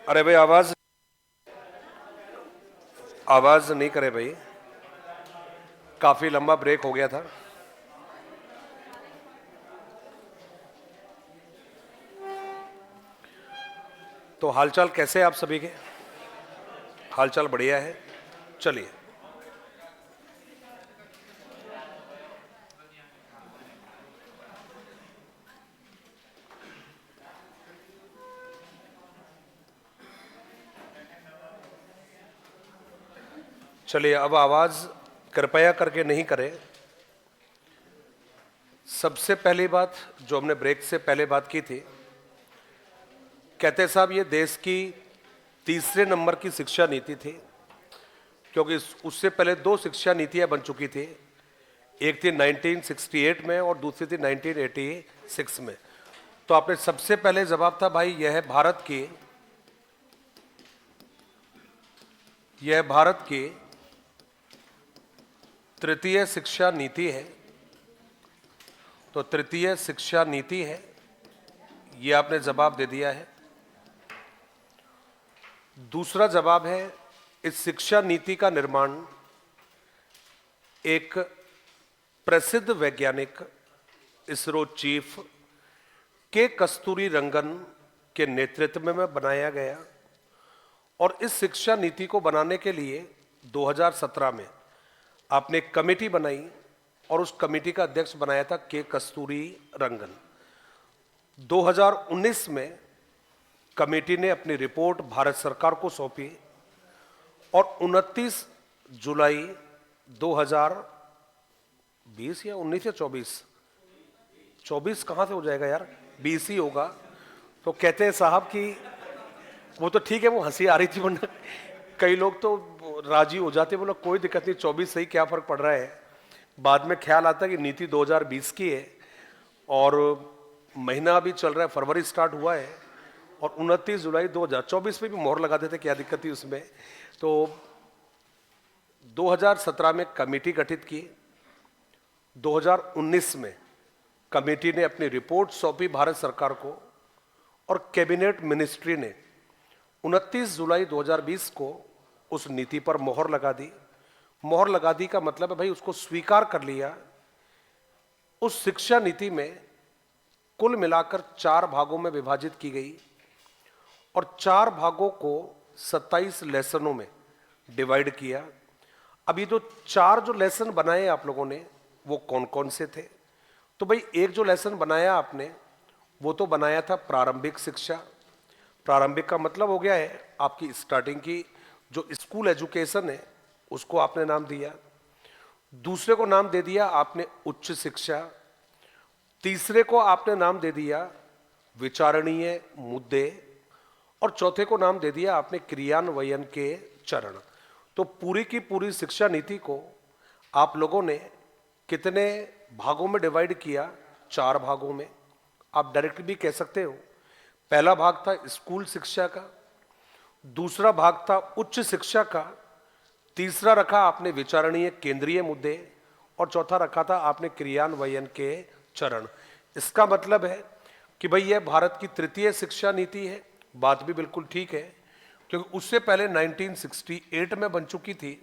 अरे भाई, आवाज आवाज नहीं करे भाई। काफी लंबा ब्रेक हो गया था। तो हालचाल कैसे हैं आप सभी के? हालचाल बढ़िया है। चलिए, चलिए अब आवाज कृपया करके नहीं करें। सबसे पहली बात जो हमने ब्रेक से पहले बात की थी, कहते साहब ये देश की तीसरे नंबर की शिक्षा नीति थी, क्योंकि उससे पहले दो शिक्षा नीतियां बन चुकी थी। एक थी 1968 में और दूसरी थी 1986 में। तो आपने सबसे पहले जवाब था भाई, यह भारत की तृतीय शिक्षा नीति है। तो तृतीय शिक्षा नीति है, यह आपने जवाब दे दिया है। दूसरा जवाब है, इस शिक्षा नीति का निर्माण एक प्रसिद्ध वैज्ञानिक इसरो चीफ के कस्तूरी रंगन के नेतृत्व में बनाया गया। और इस शिक्षा नीति को बनाने के लिए 2017 में आपने एक कमेटी बनाई और उस कमेटी का अध्यक्ष बनाया था के कस्तूरी रंगन। 2019 में कमेटी ने अपनी रिपोर्ट भारत सरकार को सौंपी और 29 जुलाई 2020 या 19 या 24 कहां से हो जाएगा यार, 20 ही होगा। तो कहते हैं साहब कि वो तो ठीक है, वो हंसी आ रही थी, वरना कई लोग तो राजी हो जाते, बोला कोई दिक्कत नहीं, 24 सही, क्या फर्क पड़ रहा है। बाद में ख्याल आता कि नीति 2020 की है और महीना अभी चल रहा है, फरवरी स्टार्ट हुआ है और 29 जुलाई 2024 में भी मोहर लगा देते, क्या दिक्कत थी उसमें। तो 2017 में कमेटी गठित की। 2019 में कमेटी ने अपनी रिपोर्ट सौंपी भारत सरकार को और कैबिनेट मिनिस्ट्री ने 29 जुलाई 2020 को उस नीति पर मोहर लगा दी। मोहर लगा दी का मतलब है भाई, उसको स्वीकार कर लिया। उस शिक्षा नीति में कुल मिलाकर 4 भागों में विभाजित की गई और 4 भागों को 27 लेसनों में डिवाइड किया। अभी जो 4 जो लेसन बनाए आप लोगों ने, वो कौन कौन से थे? तो भाई, एक जो लेसन बनाया आपने, वो तो बनाया था प्रारंभिक शिक्षा। प्रारंभिक का मतलब हो गया है आपकी स्टार्टिंग की जो स्कूल एजुकेशन है, उसको आपने नाम दिया। दूसरे को नाम दे दिया आपने उच्च शिक्षा। तीसरे को आपने नाम दे दिया विचारणीय मुद्दे और चौथे को नाम दे दिया आपने क्रियान्वयन के चरण। तो पूरी की पूरी शिक्षा नीति को आप लोगों ने कितने भागों में डिवाइड किया? 4 भागों में। आप डायरेक्ट भी कह सकते हो। पहला भाग था स्कूल शिक्षा का, दूसरा भाग था उच्च शिक्षा का, तीसरा रखा आपने विचारणीय केंद्रीय मुद्दे और चौथा रखा था आपने क्रियान्वयन के चरण। इसका मतलब है कि भाई यह भारत की तृतीय शिक्षा नीति है। बात भी बिल्कुल ठीक है, क्योंकि उससे पहले 1968 में बन चुकी थी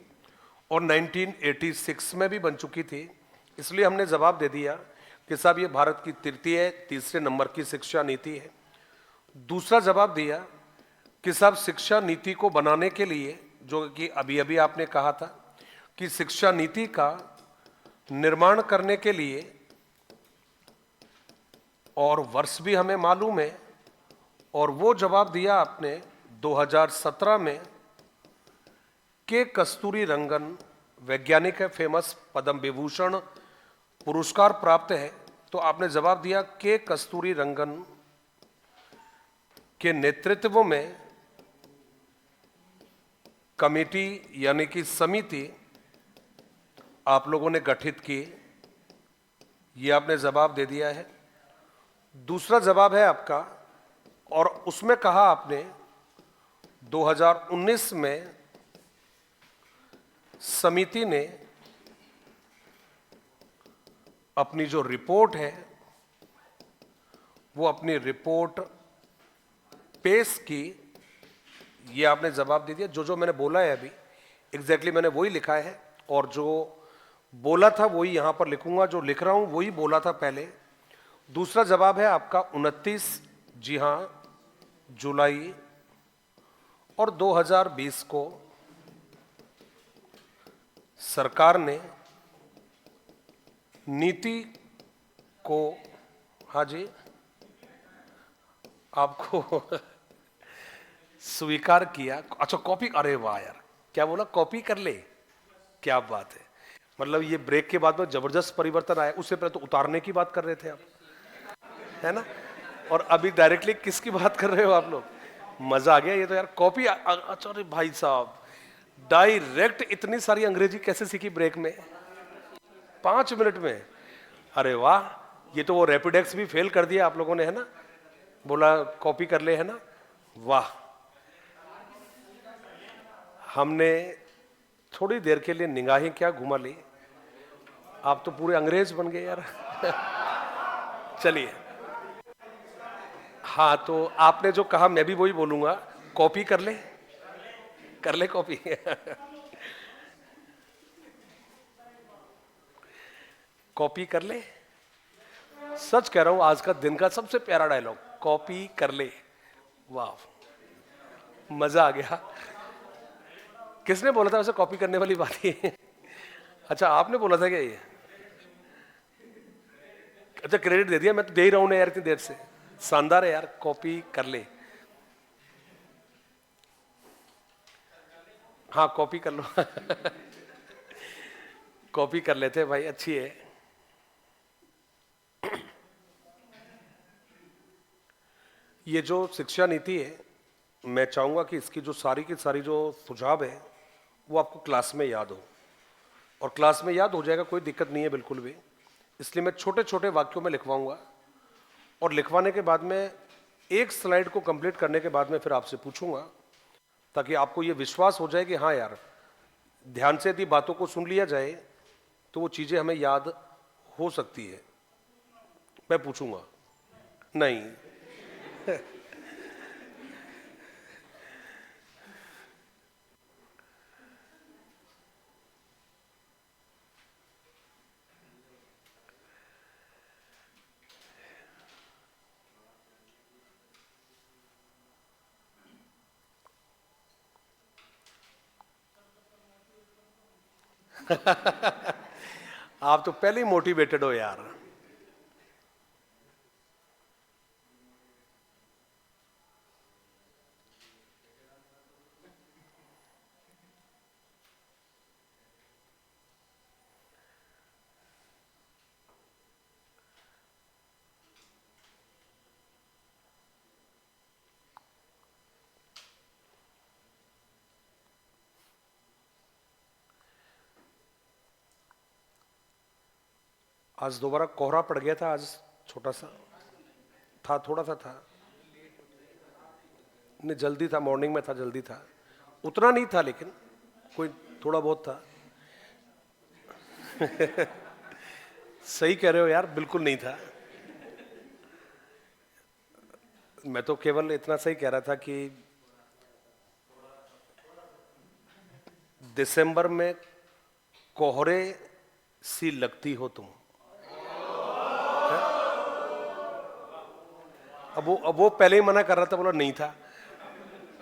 और 1986 में भी बन चुकी थी। इसलिए हमने जवाब दे दिया कि साहब ये भारत की तीसरे नंबर की शिक्षा नीति है। दूसरा जवाब दिया कि साहब शिक्षा नीति को बनाने के लिए, जो कि अभी अभी आपने कहा था कि शिक्षा नीति का निर्माण करने के लिए, और वर्ष भी हमें मालूम है, और वो जवाब दिया आपने 2017 में। के कस्तूरी रंगन वैज्ञानिक है, फेमस, पद्म विभूषण पुरस्कार प्राप्त है। तो आपने जवाब दिया के कस्तूरी रंगन के नेतृत्व में कमेटी यानी कि समिति आप लोगों ने गठित की। ये आपने जवाब दे दिया है। दूसरा जवाब है आपका, और उसमें कहा आपने 2019 में समिति ने अपनी जो रिपोर्ट है, वो अपनी रिपोर्ट पेश की ये आपने जवाब दे दिया। जो जो मैंने बोला है अभी एग्जैक्टली मैंने वही लिखा है, और जो बोला था वही यहां पर लिखूंगा, जो लिख रहा हूं वही बोला था पहले। दूसरा जवाब है आपका 29, जी हां, जुलाई और 2020 को सरकार ने नीति को, हाँ जी, आपको स्वीकार किया। अच्छा कॉपी, अरे वाह यार, क्या बोला, कॉपी कर ले, क्या बात है। मतलब ये ब्रेक के बाद में जबरदस्त परिवर्तन आया। उससे पहले तो उतारने की बात कर रहे थे आप, है ना, और अभी डायरेक्टली किसकी बात कर रहे हो आप लोग। मजा आ गया ये तो यार, कॉपी। अच्छा अरे भाई साहब, डायरेक्ट इतनी सारी अंग्रेजी कैसे सीखी ब्रेक में, 5 मिनट में। अरे वाह, ये तो वो रैपिडेक्स भी फेल कर दिया आप लोगों ने, है ना, बोला कॉपी कर ले, है ना, वाह। हमने थोड़ी देर के लिए निगाहें क्या घुमा ली, आप तो पूरे अंग्रेज बन गए यार। चलिए, हाँ तो आपने जो कहा मैं भी वही बोलूंगा, कॉपी कर ले, कर ले कॉपी। कॉपी कर ले, सच कह रहा हूं, आज का दिन का सबसे प्यारा डायलॉग, कॉपी कर ले। वाह, मजा आ गया। किसने बोला था वैसे कॉपी करने वाली बात ही? अच्छा आपने बोला था क्या ये? अच्छा क्रेडिट दे दिया, मैं तो दे ही रहा हूं ना यार इतनी देर से। शानदार है यार, कॉपी कर ले। हाँ कॉपी कर लो। कॉपी कर लेते भाई, अच्छी है। ये जो शिक्षा नीति है, मैं चाहूंगा कि इसकी जो सारी की सारी जो सुझाव है वो आपको क्लास में याद हो, और क्लास में याद हो जाएगा, कोई दिक्कत नहीं है बिल्कुल भी। इसलिए मैं छोटे छोटे वाक्यों में लिखवाऊंगा, और लिखवाने के बाद में एक स्लाइड को कंप्लीट करने के बाद में फिर आपसे पूछूंगा, ताकि आपको ये विश्वास हो जाए कि हाँ यार, ध्यान से यदि बातों को सुन लिया जाए तो वो चीजें हमें याद हो सकती है। मैं पूछूंगा नहीं। आप तो पहले ही मोटिवेटेड हो यार। आज दोबारा कोहरा पड़ गया था, आज छोटा सा था, थोड़ा सा था, नहीं जल्दी था, मॉर्निंग में था, जल्दी था, उतना नहीं था लेकिन कोई थोड़ा बहुत था। सही कह रहे हो यार, बिल्कुल नहीं था। मैं तो केवल इतना सही कह रहा था कि दिसंबर में कोहरे सी लगती हो तुम। अब वो पहले ही मना कर रहा था, बोला नहीं था,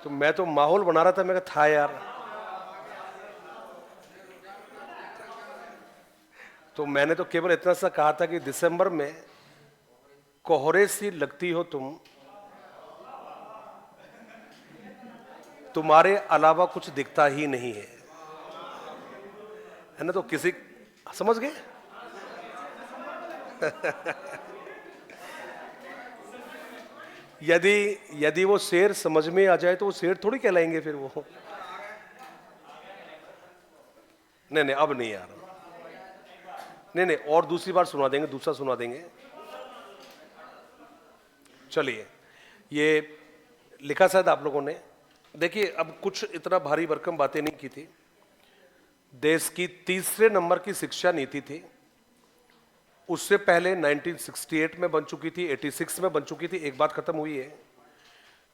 तो मैं तो माहौल बना रहा था, मैं कहा था यार। तो मैंने तो केवल इतना सा कहा था कि दिसंबर में कोहरे सी लगती हो तुम, तुम्हारे अलावा कुछ दिखता ही नहीं है ना। तो किसी समझ गए? यदि वो शेर समझ में आ जाए तो वो शेर थोड़ी कहलाएंगे फिर वो। नहीं अब नहीं यार, नहीं और दूसरी बार सुना देंगे, दूसरा सुना देंगे। चलिए, ये लिखा शायद आप लोगों ने, देखिए अब कुछ इतना भारी भरकम बातें नहीं की थी। देश की तीसरे नंबर की शिक्षा नीति थी, उससे पहले 1968 में बन चुकी थी, 86 में बन चुकी थी, एक बात खत्म हुई है।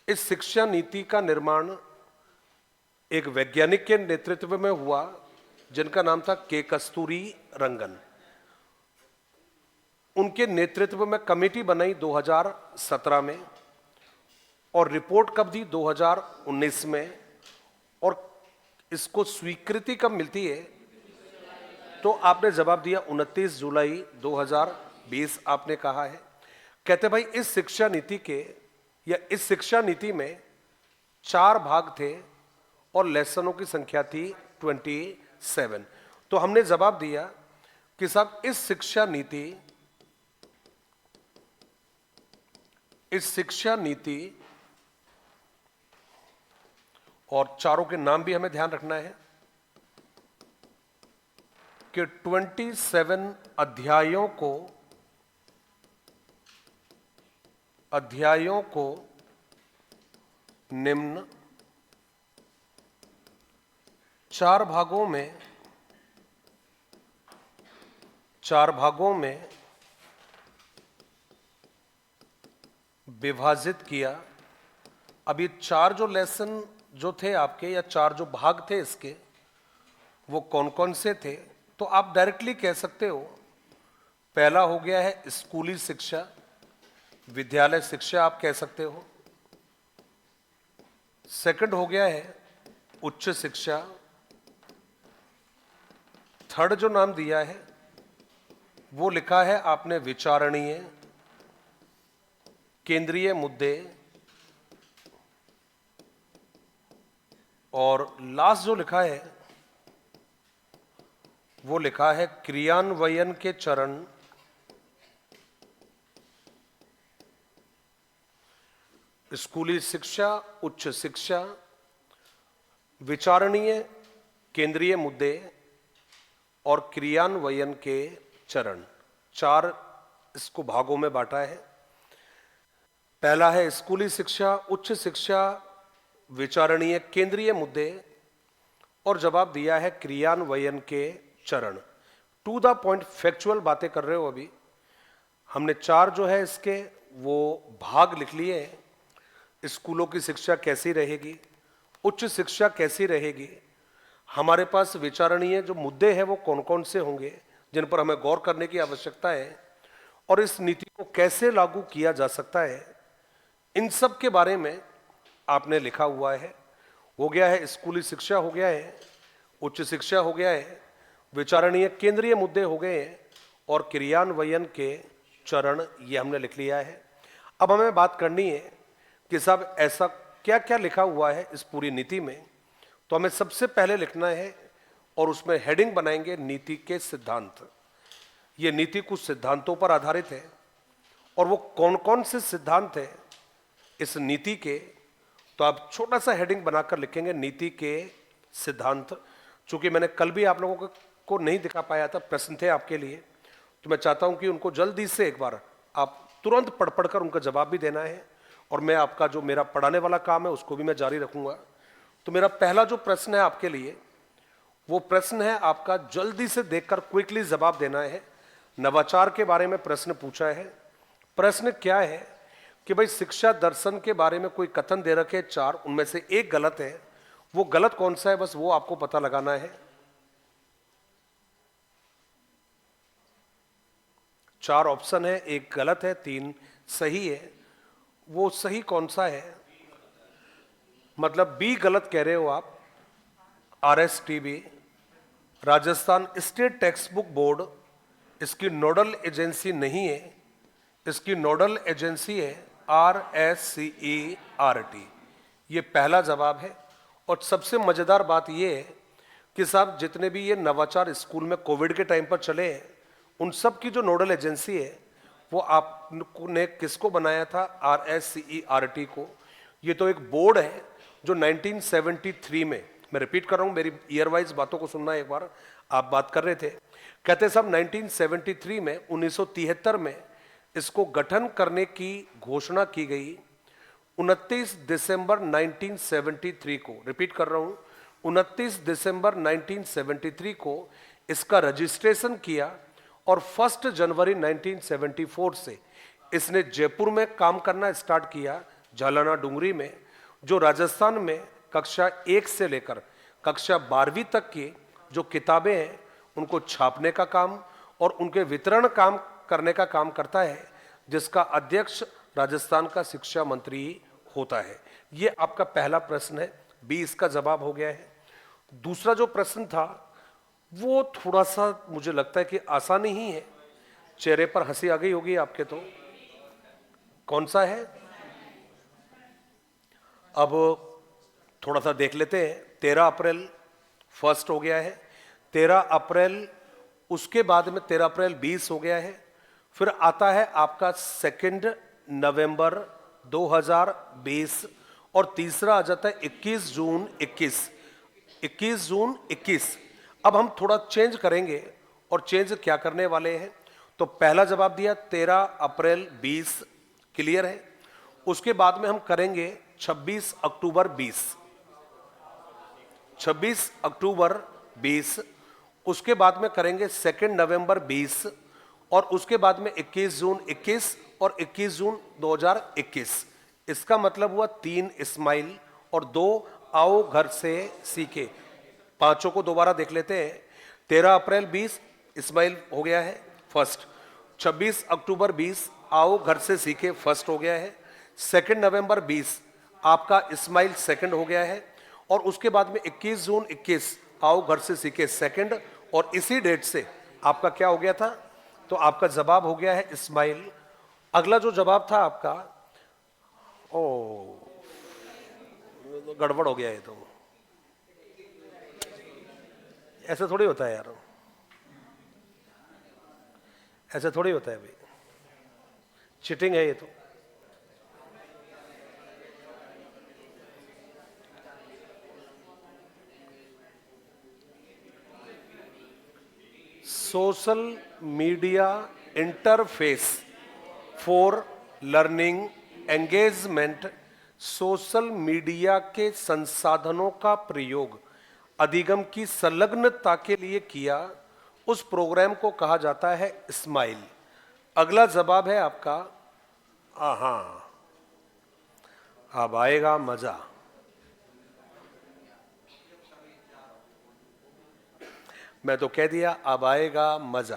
इस शिक्षा नीति का निर्माण एक वैज्ञानिक के नेतृत्व में हुआ जिनका नाम था के कस्तूरी रंगन। उनके नेतृत्व में कमेटी बनाई 2017 में और रिपोर्ट कब दी? 2019 में। और इसको स्वीकृति कब मिलती है? तो आपने जवाब दिया 29 जुलाई 2020 आपने कहा है। कहते भाई इस शिक्षा नीति के या इस शिक्षा नीति में 4 भाग थे और लेसनों की संख्या थी 27। तो हमने जवाब दिया कि साहब इस शिक्षा नीति और चारों के नाम भी हमें ध्यान रखना है कि 27 अध्यायों को निम्न 4 भागों में विभाजित किया। अब ये 4 जो लेसन जो थे आपके या 4 जो भाग थे इसके, वो कौन कौन से थे? तो आप डायरेक्टली कह सकते हो, पहला हो गया है स्कूली शिक्षा, विद्यालय शिक्षा आप कह सकते हो। सेकंड हो गया है उच्च शिक्षा। थर्ड जो नाम दिया है वो लिखा है आपने विचारणीय, केंद्रीय मुद्दे। और लास्ट जो लिखा है वो लिखा है क्रियान्वयन के चरण। स्कूली शिक्षा, उच्च शिक्षा, विचारणीय, केंद्रीय मुद्दे और क्रियान्वयन के चरण, 4 इसको भागों में बांटा है। पहला है स्कूली शिक्षा, उच्च शिक्षा, विचारणीय, केंद्रीय मुद्दे और जवाब दिया है क्रियान्वयन के चरण। टू द पॉइंट फैक्चुअल बातें कर रहे हो। अभी हमने 4 जो है इसके वो भाग लिख लिए हैं। स्कूलों की शिक्षा कैसी रहेगी, उच्च शिक्षा कैसी रहेगी, हमारे पास विचारणीय जो मुद्दे हैं वो कौन कौन से होंगे जिन पर हमें गौर करने की आवश्यकता है, और इस नीति को कैसे लागू किया जा सकता है, इन सब के बारे में आपने लिखा हुआ है। हो गया है स्कूली शिक्षा, हो गया है उच्च शिक्षा, हो गया है विचारणीय, केंद्रीय मुद्दे हो गए हैं और क्रियान्वयन के चरण, ये हमने लिख लिया है। अब हमें बात करनी है कि साहब ऐसा क्या क्या लिखा हुआ है इस पूरी नीति में। तो हमें सबसे पहले लिखना है और उसमें हेडिंग बनाएंगे नीति के सिद्धांत। ये नीति कुछ सिद्धांतों पर आधारित है और वो कौन कौन से सिद्धांत हैं इस नीति के, तो आप छोटा सा हेडिंग बनाकर लिखेंगे नीति के सिद्धांत। चूंकि मैंने कल भी आप लोगों को नहीं दिखा पाया था, प्रश्न थे आपके लिए, तो मैं चाहता हूं कि उनको जल्दी से एक बार आप तुरंत पढ़ कर उनका जवाब भी देना है और मैं आपका जो मेरा पढ़ाने वाला काम है उसको भी मैं जारी रखूंगा। तो मेरा पहला जो प्रश्न है आपके लिए वो प्रश्न है आपका, जल्दी से देखकर क्विकली जवाब देना है। नवाचार के बारे में प्रश्न पूछा है। प्रश्न क्या है कि भाई शिक्षा दर्शन के बारे में कोई कथन दे रखे 4, उनमें से एक गलत है, वो गलत कौन सा है बस वो आपको पता लगाना है। 4 ऑप्शन है, एक गलत है, 3 सही है। वो सही कौन सा है? मतलब बी गलत कह रहे हो आप। RSTB, Rajasthan state text book board, इसकी नोडल एजेंसी नहीं है, इसकी नोडल एजेंसी है RSCERT। ये पहला जवाब है। और सबसे मजेदार बात ये है कि साहब जितने भी ये नवाचार स्कूल में कोविड के टाइम पर चले हैं, उन सब की जो नोडल एजेंसी है वो आपने किसको बनाया था? RSCERT को। ये तो एक बोर्ड है जो 1973 में, मैं रिपीट कर रहा हूं, मेरी ईयर वाइज बातों को सुनना एक बार। आप बात कर रहे थे, कहते साहब 1973 में 1973 में इसको गठन करने की घोषणा की गई। 29 दिसंबर 1973 को, रिपीट कर रहा हूं, 29 दिसंबर 1973 को इसका रजिस्ट्रेशन किया और 1 जनवरी 1974 से इसने जयपुर में काम करना स्टार्ट किया, झालाना डुंगरी में, जो राजस्थान में कक्षा 1 से लेकर कक्षा 12वीं तक की जो किताबें हैं उनको छापने का काम और उनके वितरण काम करने का काम करता है, जिसका अध्यक्ष राजस्थान का शिक्षा मंत्री होता है। ये आपका पहला प्रश्न है, 20 का जवाब हो गया है। दूसरा जो प्रश्न था वो थोड़ा सा मुझे लगता है कि आसान ही है, चेहरे पर हंसी आ गई होगी आपके। तो कौन सा है? अब थोड़ा सा देख लेते हैं। 13 अप्रैल फर्स्ट हो गया है, 13 अप्रैल, उसके बाद में 13 अप्रैल 20 हो गया है, फिर आता है आपका 2 नवंबर 2020 और तीसरा आ जाता है 21 जून 21। अब हम थोड़ा चेंज करेंगे और चेंज क्या करने वाले हैं, तो पहला जवाब दिया 13 अप्रैल 20, क्लियर है। उसके बाद में हम करेंगे 26 अक्टूबर 20, 26 अक्टूबर 20, उसके बाद में करेंगे 2 नवंबर 20 और उसके बाद में 21 जून 21 और 21 जून 2021। इसका मतलब हुआ 3 इस्माइल और 2 आओ घर से सीखे। पांचों को दोबारा देख लेते हैं। 13 अप्रैल 20 इस्माइल हो गया है फर्स्ट, 26 अक्टूबर 20 आओ घर से सीखे फर्स्ट हो गया है, 2 नवंबर 20 आपका इस्माइल सेकंड हो गया है और उसके बाद में 21 जून 21 आओ घर से सीखे सेकंड, और इसी डेट से आपका क्या हो गया था, तो आपका जवाब हो गया है इस्माइल। अगला जो जवाब था आपका, ओ गड़बड़ हो गया ये तो, ऐसा थोड़ी होता है यार, ऐसा थोड़ी होता है भाई, चीटिंग है ये तो। Social media interface for learning engagement, social media के संसाधनों का प्रयोग अधिगम की संलग्नता के लिए किया, उस प्रोग्राम को कहा जाता है स्माइल। अगला जवाब है आपका, हाँ, अब आएगा मजा। मैं तो कह दिया अब आएगा मजा।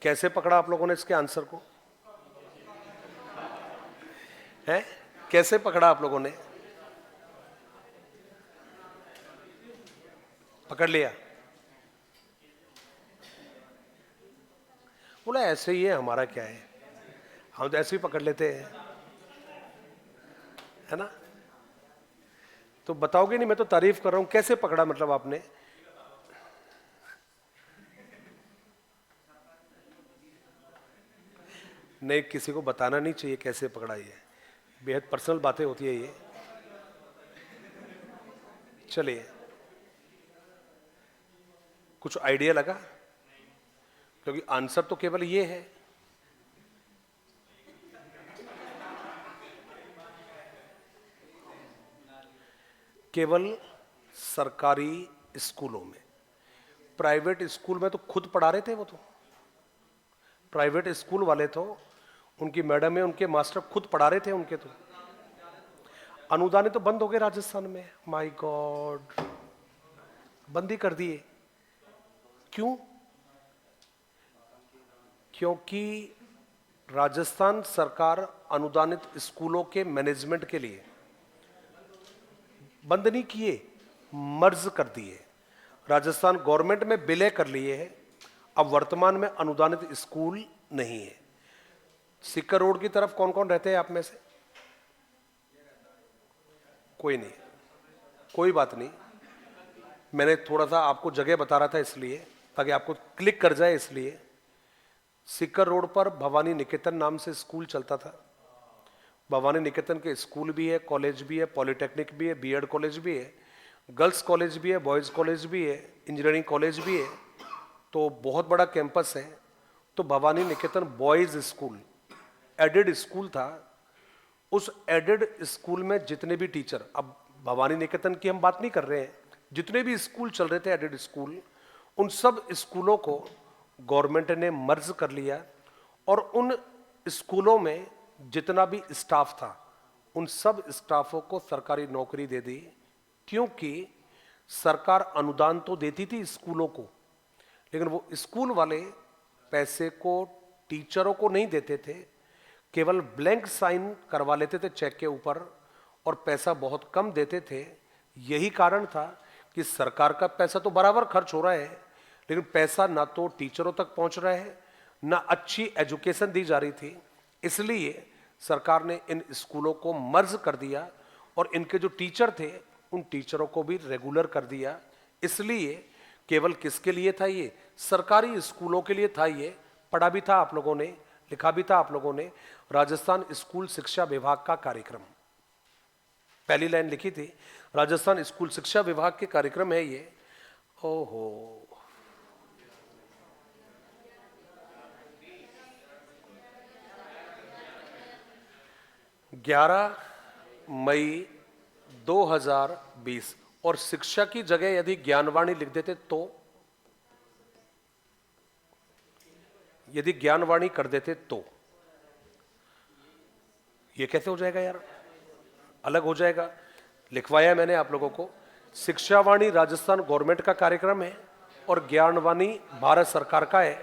कैसे पकड़ा आप लोगों ने इसके आंसर को? है कैसे पकड़ा आप लोगों ने? पकड़ लिया? बोला ऐसे ही है, हमारा क्या है, हम तो ऐसे ही पकड़ लेते हैं, है ना। तो बताओगे नहीं, मैं तो तारीफ कर रहा हूं, कैसे पकड़ा मतलब आपने? नहीं, किसी को बताना नहीं चाहिए कैसे पकड़ा, ये बेहद पर्सनल बातें होती है ये। चलिए, कुछ आइडिया लगा? क्योंकि आंसर तो केवल ये है। केवल सरकारी स्कूलों में, प्राइवेट स्कूल में तो खुद पढ़ा रहे थे वो तो, प्राइवेट स्कूल वाले तो उनकी मैडम है, उनके मास्टर खुद पढ़ा रहे थे उनके। तो अनुदान तो बंद हो गए राजस्थान में, माय गॉड, बंद ही कर दिए। क्यों? क्योंकि राजस्थान सरकार अनुदानित स्कूलों के मैनेजमेंट के लिए बंद नहीं किए, मर्ज कर दिए। राजस्थान गवर्नमेंट में विलय कर लिए हैं। अब वर्तमान में अनुदानित स्कूल नहीं है। सिक्कर रोड की तरफ कौन कौन रहते हैं आप में से? कोई नहीं, कोई बात नहीं, मैंने थोड़ा सा आपको जगह बता रहा था इसलिए, ताकि आपको क्लिक कर जाए इसलिए। सिक्कर रोड पर भवानी निकेतन नाम से स्कूल चलता था। भवानी निकेतन के स्कूल भी है, कॉलेज भी है, पॉलिटेक्निक भी है, बीएड कॉलेज भी है, गर्ल्स कॉलेज भी है, बॉयज़ कॉलेज भी है, इंजीनियरिंग कॉलेज भी है, तो बहुत बड़ा कैंपस है। तो भवानी निकेतन बॉयज़ स्कूल एडेड स्कूल था। उस एडेड स्कूल में जितने भी टीचर, अब भवानी निकेतन की हम बात नहीं कर रहे हैं, जितने भी स्कूल चल रहे थे एडेड स्कूल, उन सब स्कूलों को गवर्नमेंट ने मर्ज कर लिया और उन स्कूलों में जितना भी स्टाफ था उन सब स्टाफों को सरकारी नौकरी दे दी, क्योंकि सरकार अनुदान तो देती थी स्कूलों को, लेकिन वो स्कूल वाले पैसे को टीचरों को नहीं देते थे, केवल ब्लैंक साइन करवा लेते थे चेक के ऊपर और पैसा बहुत कम देते थे। यही कारण था कि सरकार का पैसा तो बराबर खर्च हो रहा है, लेकिन पैसा ना तो टीचरों तक पहुंच रहा है, ना अच्छी एजुकेशन दी जा रही थी। इसलिए सरकार ने इन स्कूलों को मर्ज कर दिया और इनके जो टीचर थे उन टीचरों को भी रेगुलर कर दिया। इसलिए केवल किसके लिए था ये? सरकारी स्कूलों के लिए था ये। पढ़ा भी था आप लोगों ने, लिखा भी था आप लोगों ने, राजस्थान स्कूल शिक्षा विभाग का कार्यक्रम, पहली लाइन लिखी थी, राजस्थान स्कूल शिक्षा विभाग के कार्यक्रम है ये। ओहो, 11 मई 2020 और शिक्षा की जगह यदि ज्ञानवाणी लिख देते तो, यदि ज्ञानवाणी कर देते तो ये कैसे हो जाएगा यार? अलग हो जाएगा। लिखवाया मैंने आप लोगों को, शिक्षावाणी राजस्थान गवर्नमेंट का कार्यक्रम है और ज्ञानवाणी भारत सरकार का है।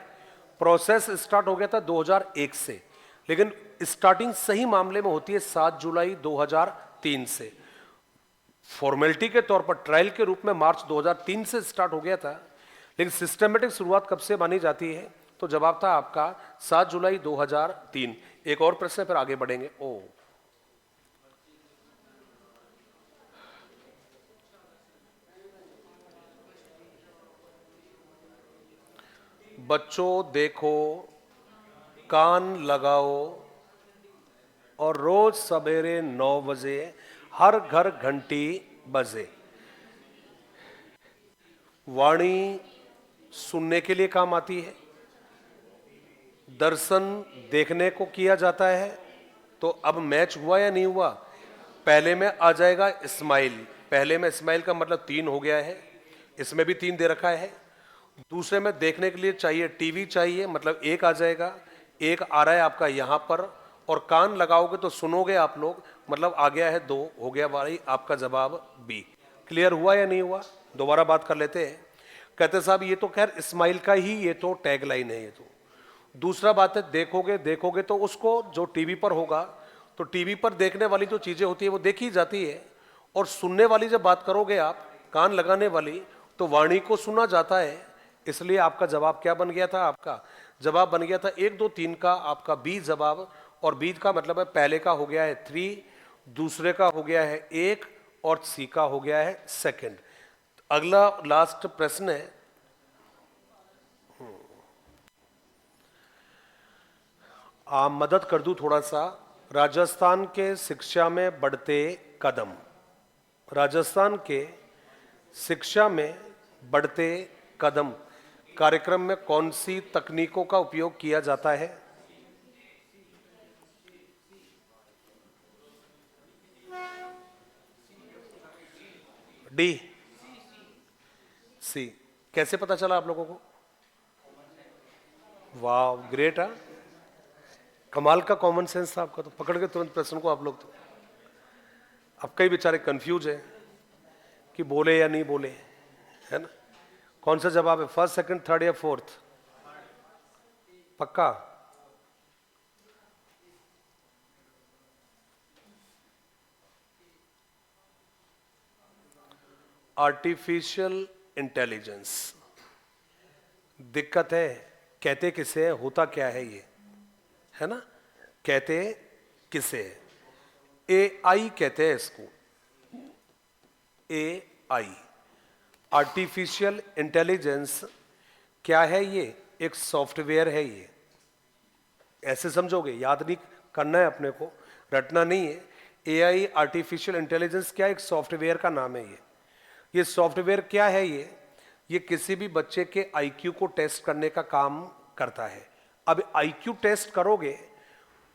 प्रोसेस स्टार्ट हो गया था 2001 से, लेकिन स्टार्टिंग सही मामले में होती है 7 जुलाई 2003 से। फॉर्मेलिटी के तौर पर ट्रायल के रूप में मार्च 2003 से स्टार्ट हो गया था, लेकिन सिस्टमेटिक शुरुआत कब से मानी जाती है? तो जवाब था आपका 7 जुलाई 2003। एक और प्रश्न फिर आगे बढ़ेंगे। ओ, बच्चों देखो, कान लगाओ और रोज सवेरे 9 बजे हर घर घंटी बजे। वाणी सुनने के लिए काम आती है, दर्शन देखने को किया जाता है। तो अब मैच हुआ या नहीं हुआ? पहले में आ जाएगा स्माइल, पहले में स्माइल का मतलब 3 हो गया है, इसमें भी 3 दे रखा है। दूसरे में देखने के लिए चाहिए टीवी चाहिए, मतलब 1 आ जाएगा, 1 आ रहा है आपका यहां पर। और कान लगाओगे तो सुनोगे आप लोग, मतलब आ गया है 2, हो गया भाई आपका जवाब बी। क्लियर हुआ या नहीं हुआ? दोबारा बात कर लेते हैं। कहते साहब ये तो खैर स्माइल का ही ये तो टैग लाइन है। ये तो दूसरा बात है देखोगे, देखोगे तो उसको जो टीवी पर होगा, तो टीवी पर देखने वाली जो चीजें होती है वो देखी जाती है, और सुनने वाली जब बात करोगे आप, कान लगाने वाली, तो वाणी को सुना जाता है। इसलिए आपका जवाब क्या बन गया था? आपका जवाब बन गया था 1, 2, 3 का आपका बी जवाब। और बी का मतलब है पहले का हो गया है 3, दूसरे का हो गया है 1 और सी का हो गया है 2। अगला लास्ट प्रश्न है, आप मदद कर दूं थोड़ा सा। राजस्थान के शिक्षा में बढ़ते कदम, राजस्थान के शिक्षा में बढ़ते कदम कार्यक्रम में कौन सी तकनीकों का उपयोग किया जाता है? डी, सी। कैसे पता चला आप लोगों को? वाह, ग्रेट है, कमाल का कॉमन सेंस था आपका, तो पकड़ के तुरंत प्रश्न को आप लोग। तो अब कई बेचारे कंफ्यूज है कि बोले या नहीं बोले, है ना? कौन सा जवाब है? फर्स्ट, सेकंड, थर्ड या फोर्थ? पक्का? Artificial intelligence. दिक्कत है, कहते किसे है, होता क्या है ये, है ना? कहते किसे है? एआई कहते हैं इसको, एआई, आर्टिफिशियल इंटेलिजेंस। क्या है ये? एक सॉफ्टवेयर है ये, ऐसे समझोगे, याद नहीं करना है अपने को, रटना नहीं है। एआई आर्टिफिशियल इंटेलिजेंस क्या? एक सॉफ्टवेयर का नाम है ये सॉफ्टवेयर क्या है? ये किसी भी बच्चे के आईक्यू को टेस्ट करने का काम करता है। अब आईक्यू टेस्ट करोगे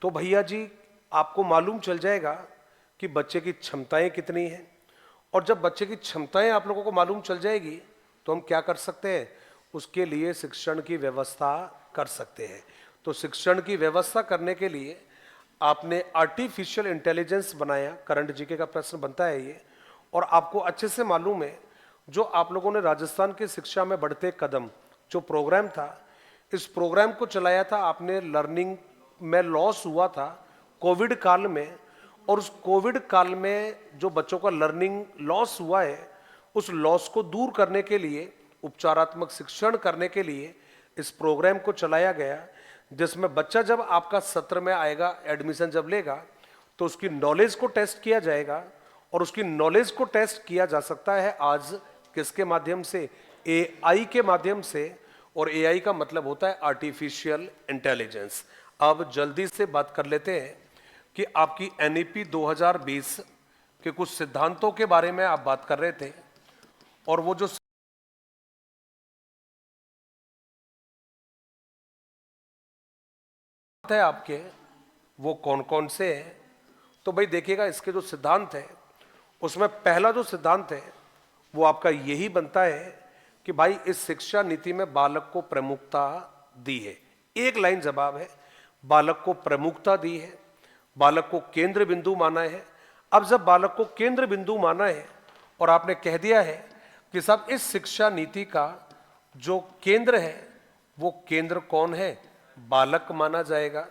तो भैया जी आपको मालूम चल जाएगा कि बच्चे की क्षमताएं कितनी हैं और जब बच्चे की क्षमताएं आप लोगों को मालूम चल जाएगी तो हम क्या कर सकते हैं, उसके लिए शिक्षण की व्यवस्था कर सकते हैं। तो शिक्षण की व्यवस्था करने के लिए आपने आर्टिफिशियल इंटेलिजेंस बनाया, करंट जीके का प्रश्न बनता है ये। और आपको अच्छे से मालूम है जो आप लोगों ने राजस्थान की शिक्षा में बढ़ते कदम जो प्रोग्राम था, इस प्रोग्राम को चलाया था आपने। लर्निंग में लॉस हुआ था कोविड काल में, और उस कोविड काल में जो बच्चों का लर्निंग लॉस हुआ है, उस लॉस को दूर करने के लिए, उपचारात्मक शिक्षण करने के लिए इस प्रोग्राम को चलाया गया, जिसमें बच्चा जब आपका सत्र में आएगा, एडमिशन जब लेगा, तो उसकी नॉलेज को टेस्ट किया जाएगा। और उसकी नॉलेज को टेस्ट किया जा सकता है आज किसके माध्यम से, एआई के माध्यम से। और एआई का मतलब होता है आर्टिफिशियल इंटेलिजेंस। अब जल्दी से बात कर लेते हैं कि आपकी एनईपी 2020 के कुछ सिद्धांतों के बारे में आप बात कर रहे थे, और वो जो है आपके, वो कौन कौन से हैं। तो भाई देखिएगा, इसके जो सिद्धांत है उसमें पहला जो सिद्धांत है वो आपका यही बनता है कि भाई इस शिक्षा नीति में बालक को प्रमुखता दी है। एक लाइन जवाब है, बालक को प्रमुखता दी है, बालक को केंद्र बिंदु माना है। अब जब बालक को केंद्र बिंदु माना है और आपने कह दिया है कि साहब इस शिक्षा नीति का जो केंद्र है वो केंद्र कौन है, बालक माना जाएगा।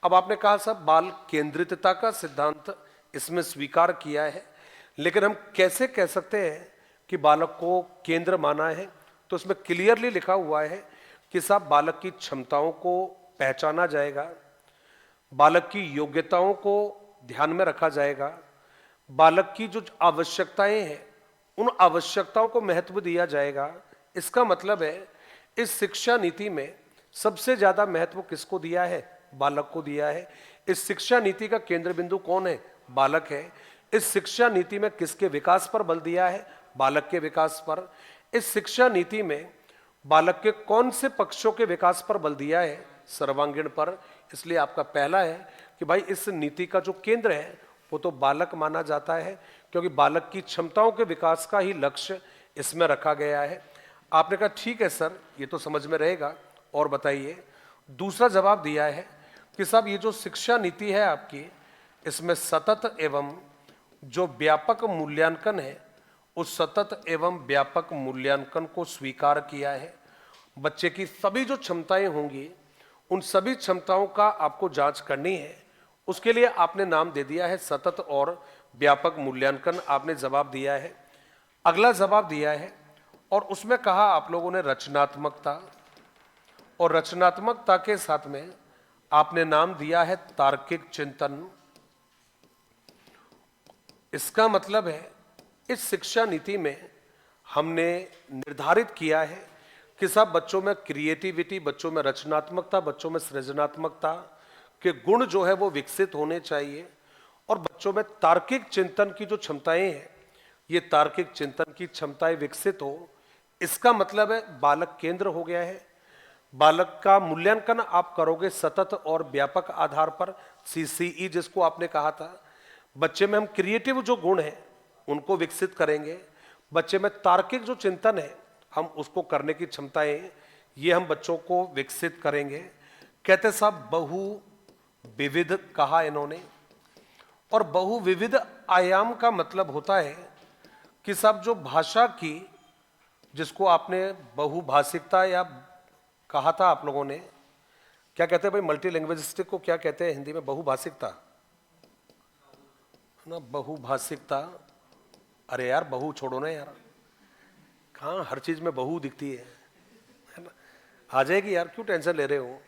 अब आपने कहा साहब बाल केंद्रितता का सिद्धांत इसमें स्वीकार किया है, लेकिन हम कैसे कह सकते हैं कि बालक को केंद्र माना है। तो इसमें क्लियरली लिखा हुआ है कि साहब बालक की क्षमताओं को पहचाना जाएगा, बालक की योग्यताओं को ध्यान में रखा जाएगा, बालक की जो आवश्यकताएं हैं उन आवश्यकताओं को महत्व दिया जाएगा। इसका मतलब है इस शिक्षा नीति में सबसे ज्यादा महत्व किसको दिया है, बालक को दिया है। इस शिक्षा नीति का केंद्र बिंदु कौन है, बालक है। इस शिक्षा नीति में किसके विकास पर बल दिया है, बालक के विकास पर। इस शिक्षा नीति में बालक के कौन से पक्षों के विकास पर बल दिया है, सर्वांगीण पर। इसलिए आपका पहला है कि भाई इस नीति का जो केंद्र है वो तो बालक माना जाता है, क्योंकि बालक की क्षमताओं के विकास का ही लक्ष्य इसमें रखा गया है। आपने कहा ठीक है सर, ये तो समझ में रहेगा, और बताइए। दूसरा जवाब दिया है कि साहब ये जो शिक्षा नीति है आपकी, इसमें सतत एवं जो व्यापक मूल्यांकन है, उस सतत एवं व्यापक मूल्यांकन को स्वीकार किया है। बच्चे की सभी जो क्षमताएं होंगी उन सभी क्षमताओं का आपको जांच करनी है। उसके लिए आपने नाम दे दिया है सतत और व्यापक मूल्यांकन, आपने जवाब दिया है। अगला जवाब दिया है और उसमें कहा आप लोगों ने रचनात्मकता, और रचनात्मकता के साथ में आपने नाम दिया है तार्किक चिंतन। इसका मतलब है इस शिक्षा नीति में हमने निर्धारित किया है कि सब बच्चों में क्रिएटिविटी, बच्चों में रचनात्मकता, बच्चों में सृजनात्मकता के गुण जो है वो विकसित होने चाहिए। और बच्चों में तार्किक चिंतन की जो क्षमताएं हैं, ये तार्किक चिंतन की क्षमताएं विकसित हो। इसका मतलब है बालक केंद्र हो गया है। बालक का मूल्यांकन आप करोगे सतत और व्यापक आधार पर, सीसीई जिसको आपने कहा था। बच्चे में हम क्रिएटिव जो गुण हैं उनको विकसित करेंगे। बच्चे में तार्किक जो चिंतन है हम उसको करने की क्षमताएं, ये हम बच्चों को विकसित करेंगे। कहते साहब बहु विविध कहा इन्होंने, और बहु विविध आयाम का मतलब होता है कि साहब जो भाषा की, जिसको आपने बहुभाषिकता या कहा था आप लोगों ने, क्या कहते हैं भाई मल्टी लैंग्वेजिस्टिक को क्या कहते हैं हिंदी में, बहुभाषिकता ना, बहुभाषिकता। अरे यार बहु छोड़ो ना यार, कहाँ हर चीज में बहु दिखती है ना। आ जाएगी यार, क्यों टेंशन ले रहे हो।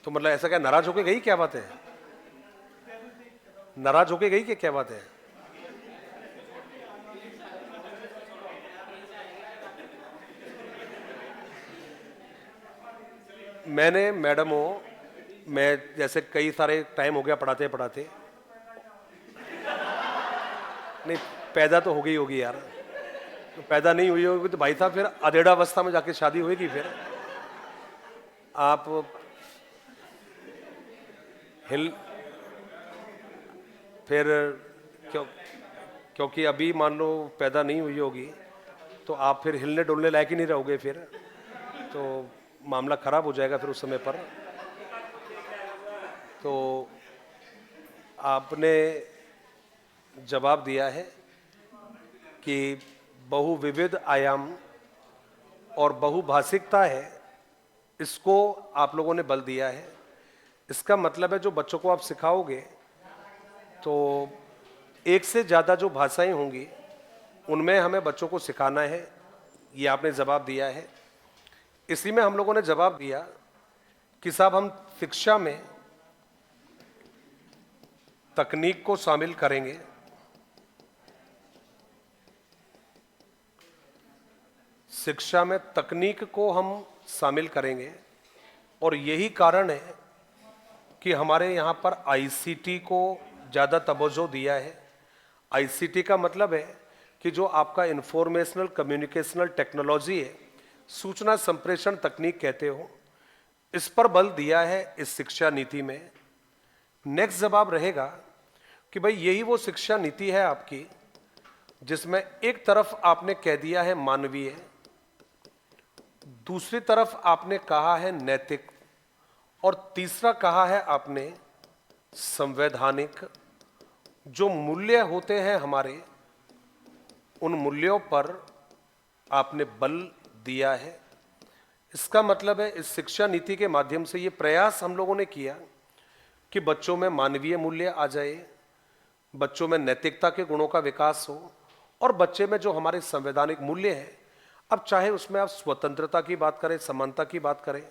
तो मतलब ऐसा क्या नाराज होके गई, क्या बात है, नाराज होके गई क्या बात है। मैंने मैडम हो, मैं जैसे कई सारे टाइम हो गया पढ़ाते पढ़ाते, नहीं पैदा तो हो गई होगी यार, तो पैदा नहीं हुई होगी तो भाई साहब फिर अधेड़ा अवस्था में जाके शादी होगी। फिर आप हिल फिर क्यों, क्योंकि अभी मान लो पैदा नहीं हुई होगी तो आप फिर हिलने डुलने लायक ही नहीं रहोगे, फिर तो मामला खराब हो जाएगा फिर उस समय पर। तो आपने जवाब दिया है कि बहुविविध आयाम और बहुभाषिकता है, इसको आप लोगों ने बल दिया है। इसका मतलब है जो बच्चों को आप सिखाओगे तो एक से ज़्यादा जो भाषाएं होंगी उनमें हमें बच्चों को सिखाना है, ये आपने जवाब दिया है। इसी में हम लोगों ने जवाब दिया कि साहब हम शिक्षा में तकनीक को शामिल करेंगे। शिक्षा में तकनीक को हम शामिल करेंगे और यही कारण है कि हमारे यहाँ पर आईसीटी को ज़्यादा तवज्जो दिया है। आईसीटी का मतलब है कि जो आपका इंफॉर्मेशनल कम्युनिकेशनल टेक्नोलॉजी है, सूचना संप्रेषण तकनीक कहते हो, इस पर बल दिया है इस शिक्षा नीति में। नेक्स्ट जवाब रहेगा कि भाई यही वो शिक्षा नीति है आपकी जिसमें एक तरफ आपने कह दिया है मानवीय, दूसरी तरफ आपने कहा है नैतिक और तीसरा कहा है आपने संवैधानिक। जो मूल्य होते हैं हमारे, उन मूल्यों पर आपने बल दिया है। इसका मतलब है इस शिक्षा नीति के माध्यम से ये प्रयास हम लोगों ने किया कि बच्चों में मानवीय मूल्य आ जाए, बच्चों में नैतिकता के गुणों का विकास हो और बच्चे में जो हमारे संवैधानिक मूल्य हैं, अब चाहे उसमें आप स्वतंत्रता की बात करें, समानता की बात करें,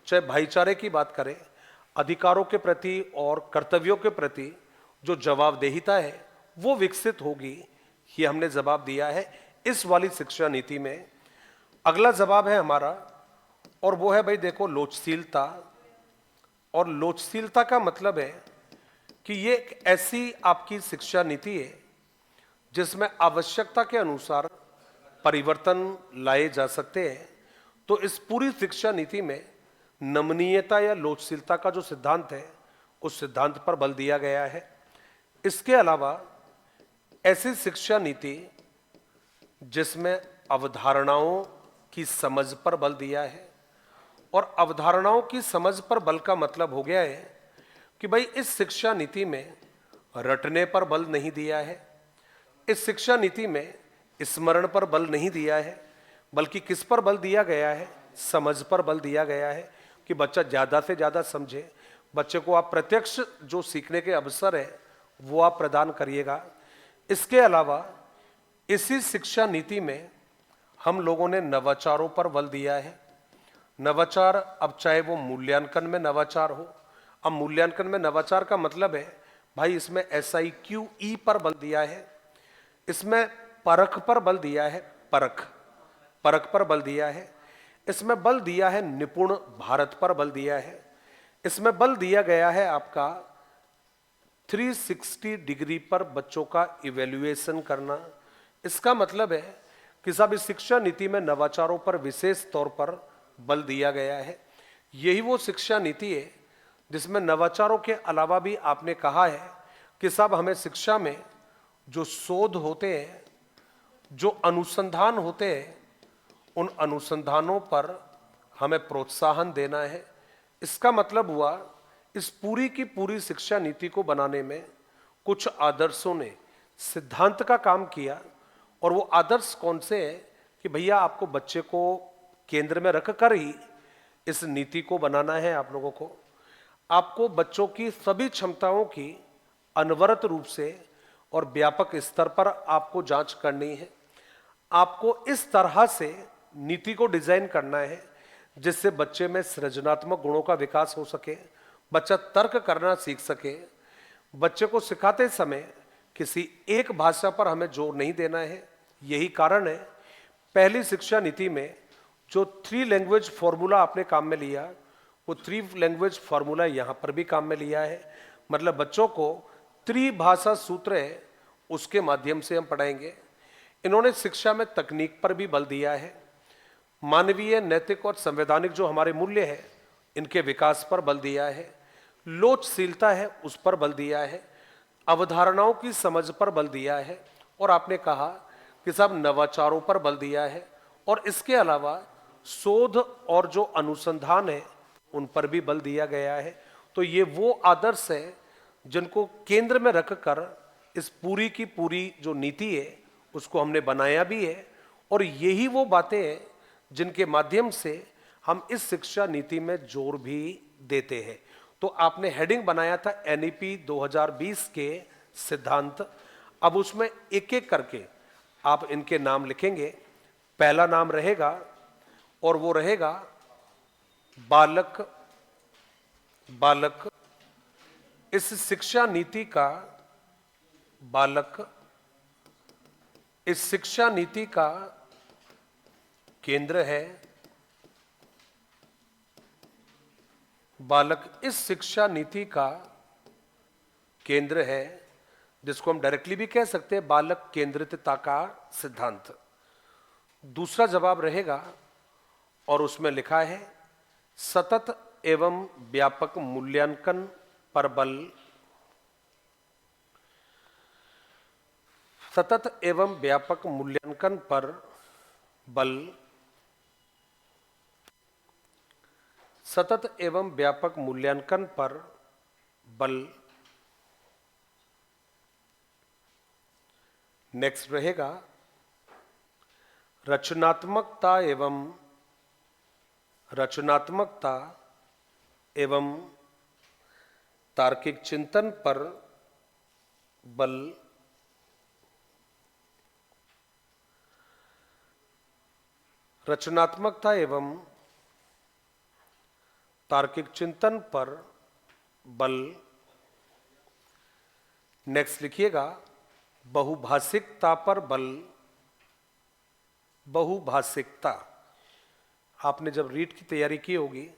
चाहे भाईचारे की बात करें, अधिकारों के प्रति और कर्तव्यों के प्रति जो जवाबदेहिता है वो विकसित होगी, ये हमने जवाब दिया है इस वाली शिक्षा नीति में। अगला जवाब है हमारा और वो है भाई देखो लोचशीलता। और लोचशीलता का मतलब है कि ये एक ऐसी आपकी शिक्षा नीति है जिसमें आवश्यकता के अनुसार परिवर्तन लाए जा सकते हैं। तो इस पूरी शिक्षा नीति में नमनीयता या लोचशीलता का जो सिद्धांत है उस सिद्धांत पर बल दिया गया है। इसके अलावा ऐसी शिक्षा नीति जिसमें अवधारणाओं की समझ पर बल दिया है, और अवधारणाओं की समझ पर बल का मतलब हो गया है कि भाई इस शिक्षा नीति में रटने पर बल नहीं दिया है, इस शिक्षा नीति में स्मरण पर बल नहीं दिया है, बल्कि किस पर बल दिया गया है, समझ पर बल दिया गया है कि बच्चा ज़्यादा से ज़्यादा समझे। बच्चे को आप प्रत्यक्ष जो सीखने के अवसर है वो आप प्रदान करिएगा। इसके अलावा इसी शिक्षा नीति में हम लोगों ने नवाचारों पर बल दिया है। नवाचार, अब चाहे वो मूल्यांकन में नवाचार हो, अब मूल्यांकन में नवाचार का मतलब है भाई इसमें SIQE पर बल दिया है, इसमें परख पर बल दिया है, परख पर बल दिया है, इसमें बल दिया है निपुण भारत पर बल दिया है, इसमें बल दिया गया है आपका 360 डिग्री पर बच्चों का इवैल्यूएशन करना। इसका मतलब है कि साहब इस शिक्षा नीति में नवाचारों पर विशेष तौर पर बल दिया गया है। यही वो शिक्षा नीति है जिसमें नवाचारों के अलावा भी आपने कहा है कि साहब हमें शिक्षा में जो शोध होते हैं, जो अनुसंधान होते हैं, उन अनुसंधानों पर हमें प्रोत्साहन देना है। इसका मतलब हुआ इस पूरी की पूरी शिक्षा नीति को बनाने में कुछ आदर्शों ने सिद्धांत का काम किया। और वो आदर्श कौन से हैं कि भैया आपको बच्चे को केंद्र में रखकर ही इस नीति को बनाना है। आप लोगों को, आपको बच्चों की सभी क्षमताओं की अनवरत रूप से और व्यापक स्तर पर आपको जांच करनी है। आपको इस तरह से नीति को डिजाइन करना है जिससे बच्चे में सृजनात्मक गुणों का विकास हो सके, बच्चा तर्क करना सीख सके। बच्चे को सिखाते समय किसी एक भाषा पर हमें जोर नहीं देना है। यही कारण है पहली शिक्षा नीति में जो 3 लैंग्वेज फॉर्मूला आपने काम में लिया, वो 3 लैंग्वेज फॉर्मूला यहां पर भी काम में लिया है। मतलब बच्चों को त्रिभाषा सूत्र है उसके माध्यम से हम पढ़ाएंगे। इन्होंने शिक्षा में तकनीक पर भी बल दिया है। मानवीय, नैतिक और संवैधानिक जो हमारे मूल्य है इनके विकास पर बल दिया है। लोचशीलता है उस पर बल दिया है। अवधारणाओं की समझ पर बल दिया है और आपने कहा कि साहब नवाचारों पर बल दिया है और इसके अलावा शोध और जो अनुसंधान है उन पर भी बल दिया गया है। तो ये वो आदर्श है जिनको केंद्र में रखकर इस पूरी की पूरी जो नीति है उसको हमने बनाया भी है और यही वो बातें हैं जिनके माध्यम से हम इस शिक्षा नीति में जोर भी देते हैं। तो आपने हेडिंग बनाया था एनईपी 2020 के सिद्धांत। अब उसमें एक एक करके आप इनके नाम लिखेंगे। पहला नाम रहेगा और वो रहेगा बालक। बालक इस शिक्षा नीति का बालक इस शिक्षा नीति का केंद्र है। बालक इस शिक्षा नीति का केंद्र है, जिसको हम डायरेक्टली भी कह सकते हैं बालक केंद्रितता का सिद्धांत। दूसरा जवाब रहेगा और उसमें लिखा है सतत एवं व्यापक मूल्यांकन पर बल। सतत एवं व्यापक मूल्यांकन पर बल। सतत एवं व्यापक मूल्यांकन पर बल। नेक्स्ट रहेगा रचनात्मकता एवं तार्किक चिंतन पर बल। रचनात्मकता एवं तार्किक चिंतन पर बल। नेक्स्ट लिखिएगा बहुभाषिकता पर बल। बहुभाषिकता, आपने जब रीट की तैयारी की होगी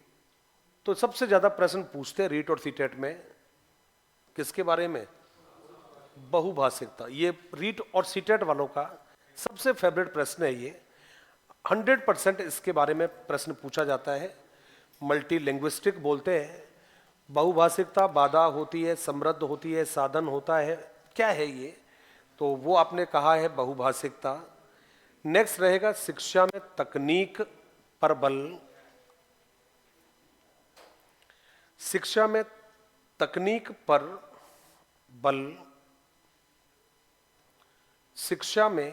तो सबसे ज्यादा प्रश्न पूछते हैं रीट और सीटेट में किसके बारे में? बहुभाषिकता। ये रीट और सीटेट वालों का सबसे फेवरेट प्रश्न है। ये 100% इसके बारे में प्रश्न पूछा जाता है। मल्टी लिंग्विस्टिक बोलते हैं। बहुभाषिकता बाधा होती है, समृद्ध होती है, साधन होता है, क्या है ये? तो वो आपने कहा है बहुभाषिकता। नेक्स्ट रहेगा शिक्षा में तकनीक पर बल। शिक्षा में तकनीक पर बल। शिक्षा में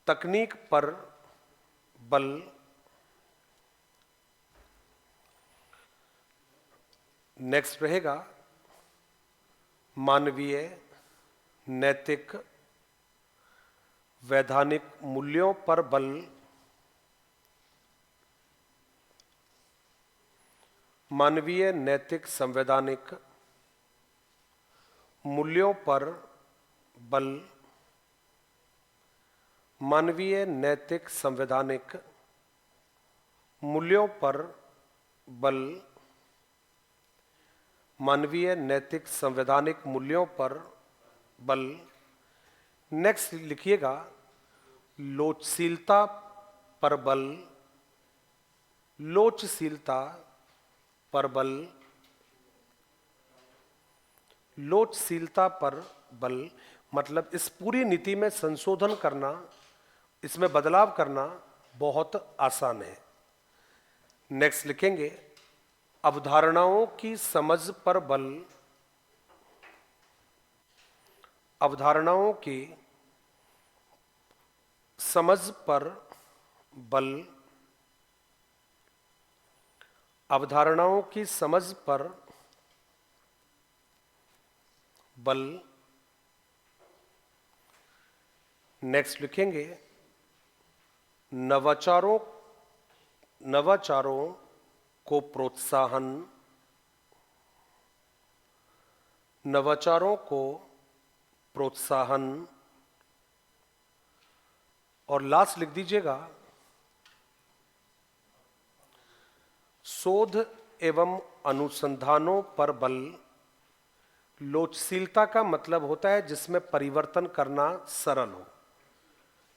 तकनीक पर बल। नेक्स्ट रहेगा मानवीय नैतिक वैधानिक मूल्यों पर बल। मानवीय नैतिक संवैधानिक मूल्यों पर बल। मानवीय नैतिक संवैधानिक मूल्यों पर बल। मानवीय नैतिक संवैधानिक मूल्यों पर बल। नेक्स्ट लिखिएगा लोचशीलता पर बल। लोचशीलता पर बल। लोचशीलता पर बल मतलब इस पूरी नीति में संशोधन करना, इसमें बदलाव करना बहुत आसान है। नेक्स्ट लिखेंगे अवधारणाओं की समझ पर बल। अवधारणाओं की समझ पर बल। अवधारणाओं की समझ पर बल। नेक्स्ट लिखेंगे नवाचारों को प्रोत्साहन। नवाचारों को प्रोत्साहन। और लास्ट लिख दीजिएगा शोध एवं अनुसंधानों पर बल। लोचशीलता का मतलब होता है जिसमें परिवर्तन करना सरल हो।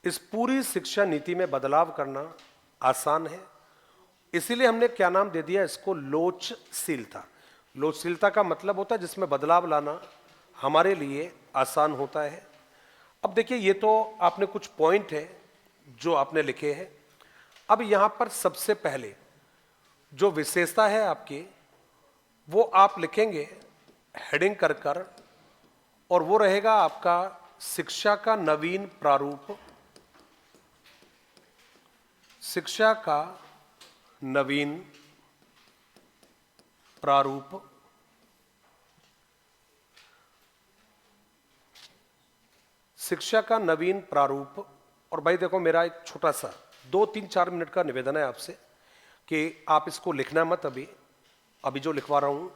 इस पूरी शिक्षा नीति में बदलाव करना आसान है, इसीलिए हमने क्या नाम दे दिया इसको लोचशीलता। लोचशीलता का मतलब होता है जिसमें बदलाव लाना हमारे लिए आसान होता है। अब देखिए, ये तो आपने कुछ पॉइंट है जो आपने लिखे हैं। अब यहां पर सबसे पहले जो विशेषता है आपकी, वो आप लिखेंगे हेडिंग कर कर, और वो रहेगा आपका शिक्षा का नवीन प्रारूप। शिक्षा का नवीन प्रारूप। शिक्षा का नवीन प्रारूप। और भाई देखो, मेरा एक छोटा सा 2-3-4 मिनट का निवेदन है आपसे कि आप इसको लिखना मत अभी जो लिखवा रहा हूं,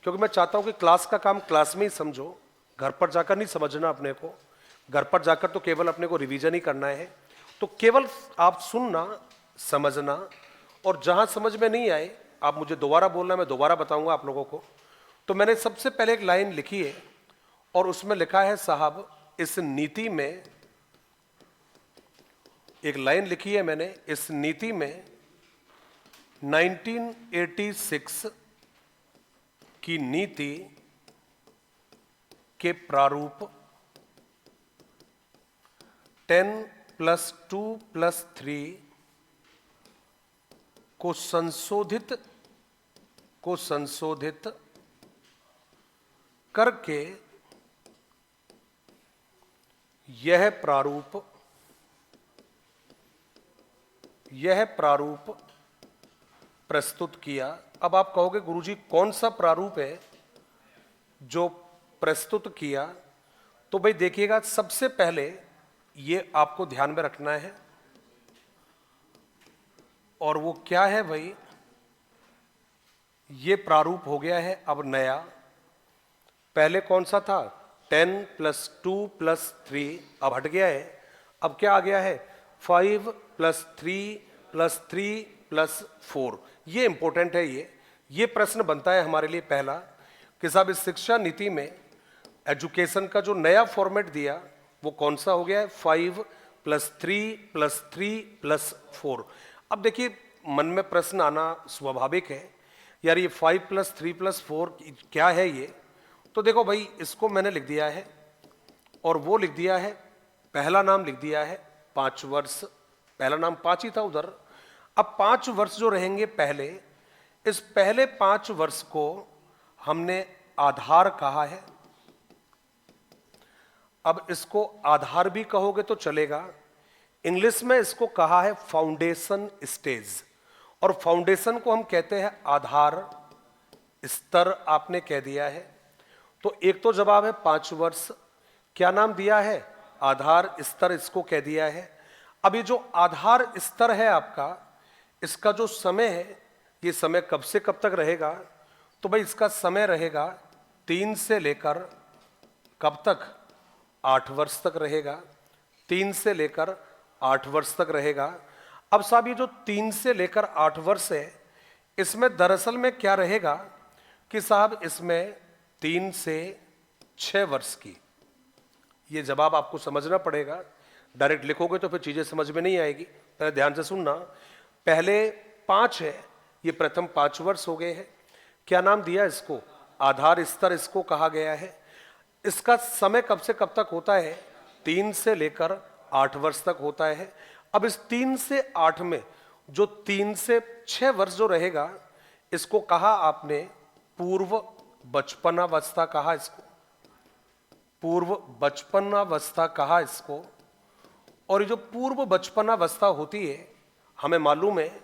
क्योंकि मैं चाहता हूं कि क्लास का काम क्लास में ही समझो, घर पर जाकर नहीं समझना अपने को। घर पर जाकर तो केवल अपने को रिवीजन ही करना है। तो केवल आप सुनना, समझना, और जहां समझ में नहीं आए आप मुझे दोबारा बोलना, मैं दोबारा बताऊंगा आप लोगों को। तो मैंने सबसे पहले एक लाइन लिखी है और उसमें लिखा है साहब, इस नीति में, एक लाइन लिखी है मैंने, इस नीति में 1986 की नीति के प्रारूप 10+2+3 को संशोधित करके यह प्रारूप प्रस्तुत किया। अब आप कहोगे गुरुजी कौन सा प्रारूप है जो प्रस्तुत किया? तो भाई देखिएगा, सबसे पहले ये आपको ध्यान में रखना है, और वो क्या है भाई, ये प्रारूप हो गया है अब नया। पहले कौन सा था? 10+2+3, अब हट गया है। अब क्या आ गया है? 5+3+3+4। ये इंपॉर्टेंट है। ये प्रश्न बनता है हमारे लिए पहला कि साहब इस शिक्षा नीति में एजुकेशन का जो नया फॉर्मेट दिया वो कौन सा हो गया है? 5+3+3+4। अब देखिए, मन में प्रश्न आना स्वाभाविक है, यार ये 5+3+4 क्या है ये? तो देखो भाई, इसको मैंने लिख दिया है, और वो लिख दिया है, पहला नाम लिख दिया है 5 वर्ष। पहला नाम 5 ही था उधर। अब 5 वर्ष जो रहेंगे पहले, इस पहले 5 वर्ष को हमने आधार कहा है। अब इसको आधार भी कहोगे तो चलेगा। इंग्लिश में इसको कहा है फाउंडेशन स्टेज, और फाउंडेशन को हम कहते हैं आधार स्तर। आपने कह दिया है, तो एक तो जवाब है 5 वर्ष। क्या नाम दिया है? आधार स्तर, इसको कह दिया है। अब ये जो आधार स्तर है आपका, इसका जो समय है, ये समय कब से कब तक रहेगा? तो भाई इसका समय रहेगा 3 से लेकर कब तक? 8 वर्ष तक रहेगा। 3 से लेकर 8 वर्ष तक रहेगा। अब साहब ये जो 3 से लेकर 8 वर्ष है, इसमें दरअसल में क्या रहेगा कि साहब इसमें 3 से 6 वर्ष की, ये जवाब आपको समझना पड़ेगा। डायरेक्ट लिखोगे तो फिर चीजें समझ में नहीं आएगी। पहले ध्यान से सुनना। पहले 5 है, ये प्रथम 5 वर्ष हो गए हैं। क्या नाम दिया इसको? आधार स्तर इसको कहा गया है। इसका समय कब से कब तक होता है? 3 से लेकर 8 वर्ष तक होता है। अब इस 3 से 8 में जो 3 से 6 वर्ष जो रहेगा, इसको कहा आपने पूर्व बचपनावस्था कहा इसको। पूर्व बचपनावस्था कहा इसको। और ये जो पूर्व बचपनावस्था होती है, हमें मालूम है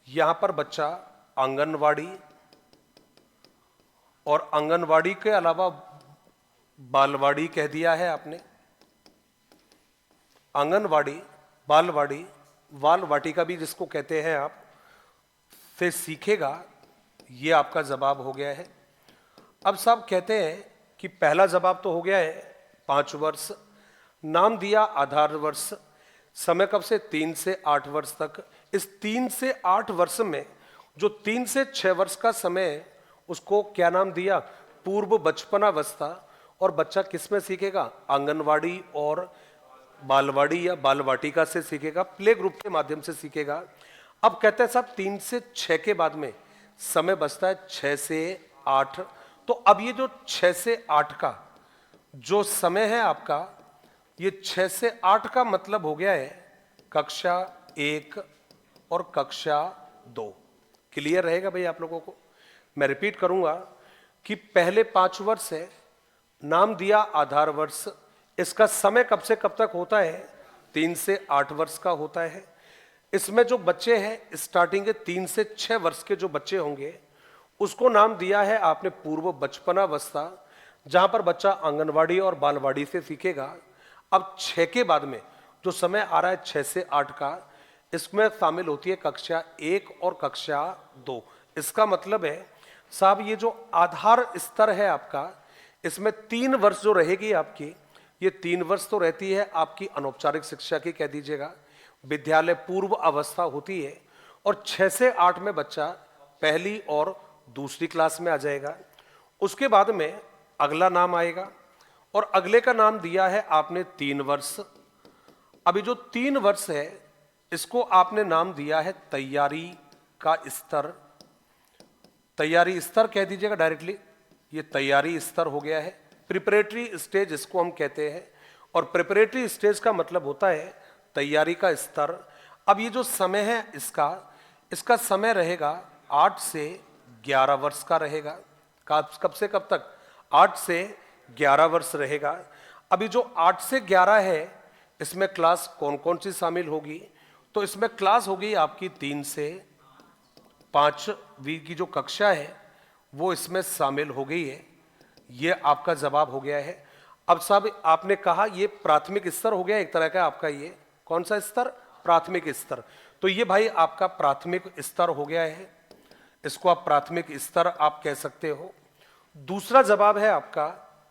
यहां पर बच्चा आंगनवाड़ी, और आंगनवाड़ी के अलावा बालवाड़ी कह दिया है आपने। आंगनवाड़ी, बालवाड़ी, बाल वाटिका भी जिसको कहते हैं आप, से सीखेगा। ये आपका जवाब हो गया है। अब साहब कहते हैं कि पहला जवाब तो हो गया है 5 वर्ष, नाम दिया आधार वर्ष, समय कब से? 3 से 8 वर्ष तक। इस 3 से 8 वर्ष में जो 3 से 6 वर्ष का समय है, उसको क्या नाम दिया? पूर्व बचपनावस्था। और बच्चा किस में सीखेगा? आंगनवाड़ी और बालवाड़ी या बाल वाटिका से सीखेगा, प्ले ग्रुप के माध्यम से सीखेगा। अब कहते हैं साहब 3 से 6 के बाद में समय बचता है 6 से 8। तो अब ये जो 6 से 8 का जो समय है आपका, ये 6 से 8 का मतलब हो गया है कक्षा 1 और कक्षा 2। क्लियर रहेगा भाई आप लोगों को? मैं रिपीट करूंगा कि पहले 5 वर्ष है, नाम दिया आधार वर्ष, इसका समय कब से कब तक होता है? 3 से 8 वर्ष का होता है। इसमें जो बच्चे हैं स्टार्टिंग के 3 से 6 वर्ष के जो बच्चे होंगे, उसको नाम दिया है आपने पूर्व बचपनावस्था, जहां पर बच्चा आंगनवाड़ी और बालवाड़ी से सीखेगा। अब 6 के बाद में जो समय आ रहा है 6 से 8 का, इसमें शामिल होती है कक्षा 1 और कक्षा 2। इसका मतलब है साहब, ये जो आधार स्तर है आपका, इसमें 3 वर्ष जो रहेगी आपकी, ये 3 वर्ष तो रहती है आपकी अनौपचारिक शिक्षा की, कह दीजिएगा विद्यालय पूर्व अवस्था होती है, और 6 से 8 में बच्चा पहली और दूसरी क्लास में आ जाएगा। उसके बाद में अगला नाम आएगा, और अगले का नाम दिया है आपने 3 वर्ष। अभी जो 3 वर्ष है, इसको आपने नाम दिया है तैयारी का स्तर। तैयारी स्तर कह दीजिएगा डायरेक्टली, ये तैयारी स्तर हो गया है। प्रिपरेटरी स्टेज इसको हम कहते हैं, और प्रिपरेटरी स्टेज का मतलब होता है तैयारी का स्तर। अब ये जो समय है इसका समय रहेगा 8 से 11 वर्ष का रहेगा। कब से कब तक? 8 से 11 वर्ष रहेगा। अभी जो 8 से 11 है, इसमें क्लास कौन कौन सी शामिल होगी? तो इसमें क्लास होगी आपकी 3 से 5वीं की जो कक्षा है वो इसमें शामिल हो गई है। ये आपका जवाब हो गया है। अब साहब आपने कहा ये प्राथमिक स्तर हो गया एक तरह का आपका, ये कौन सा स्तर? प्राथमिक स्तर। तो ये भाई आपका प्राथमिक स्तर हो गया है, इसको आप प्राथमिक स्तर आप कह सकते हो। दूसरा जवाब है आपका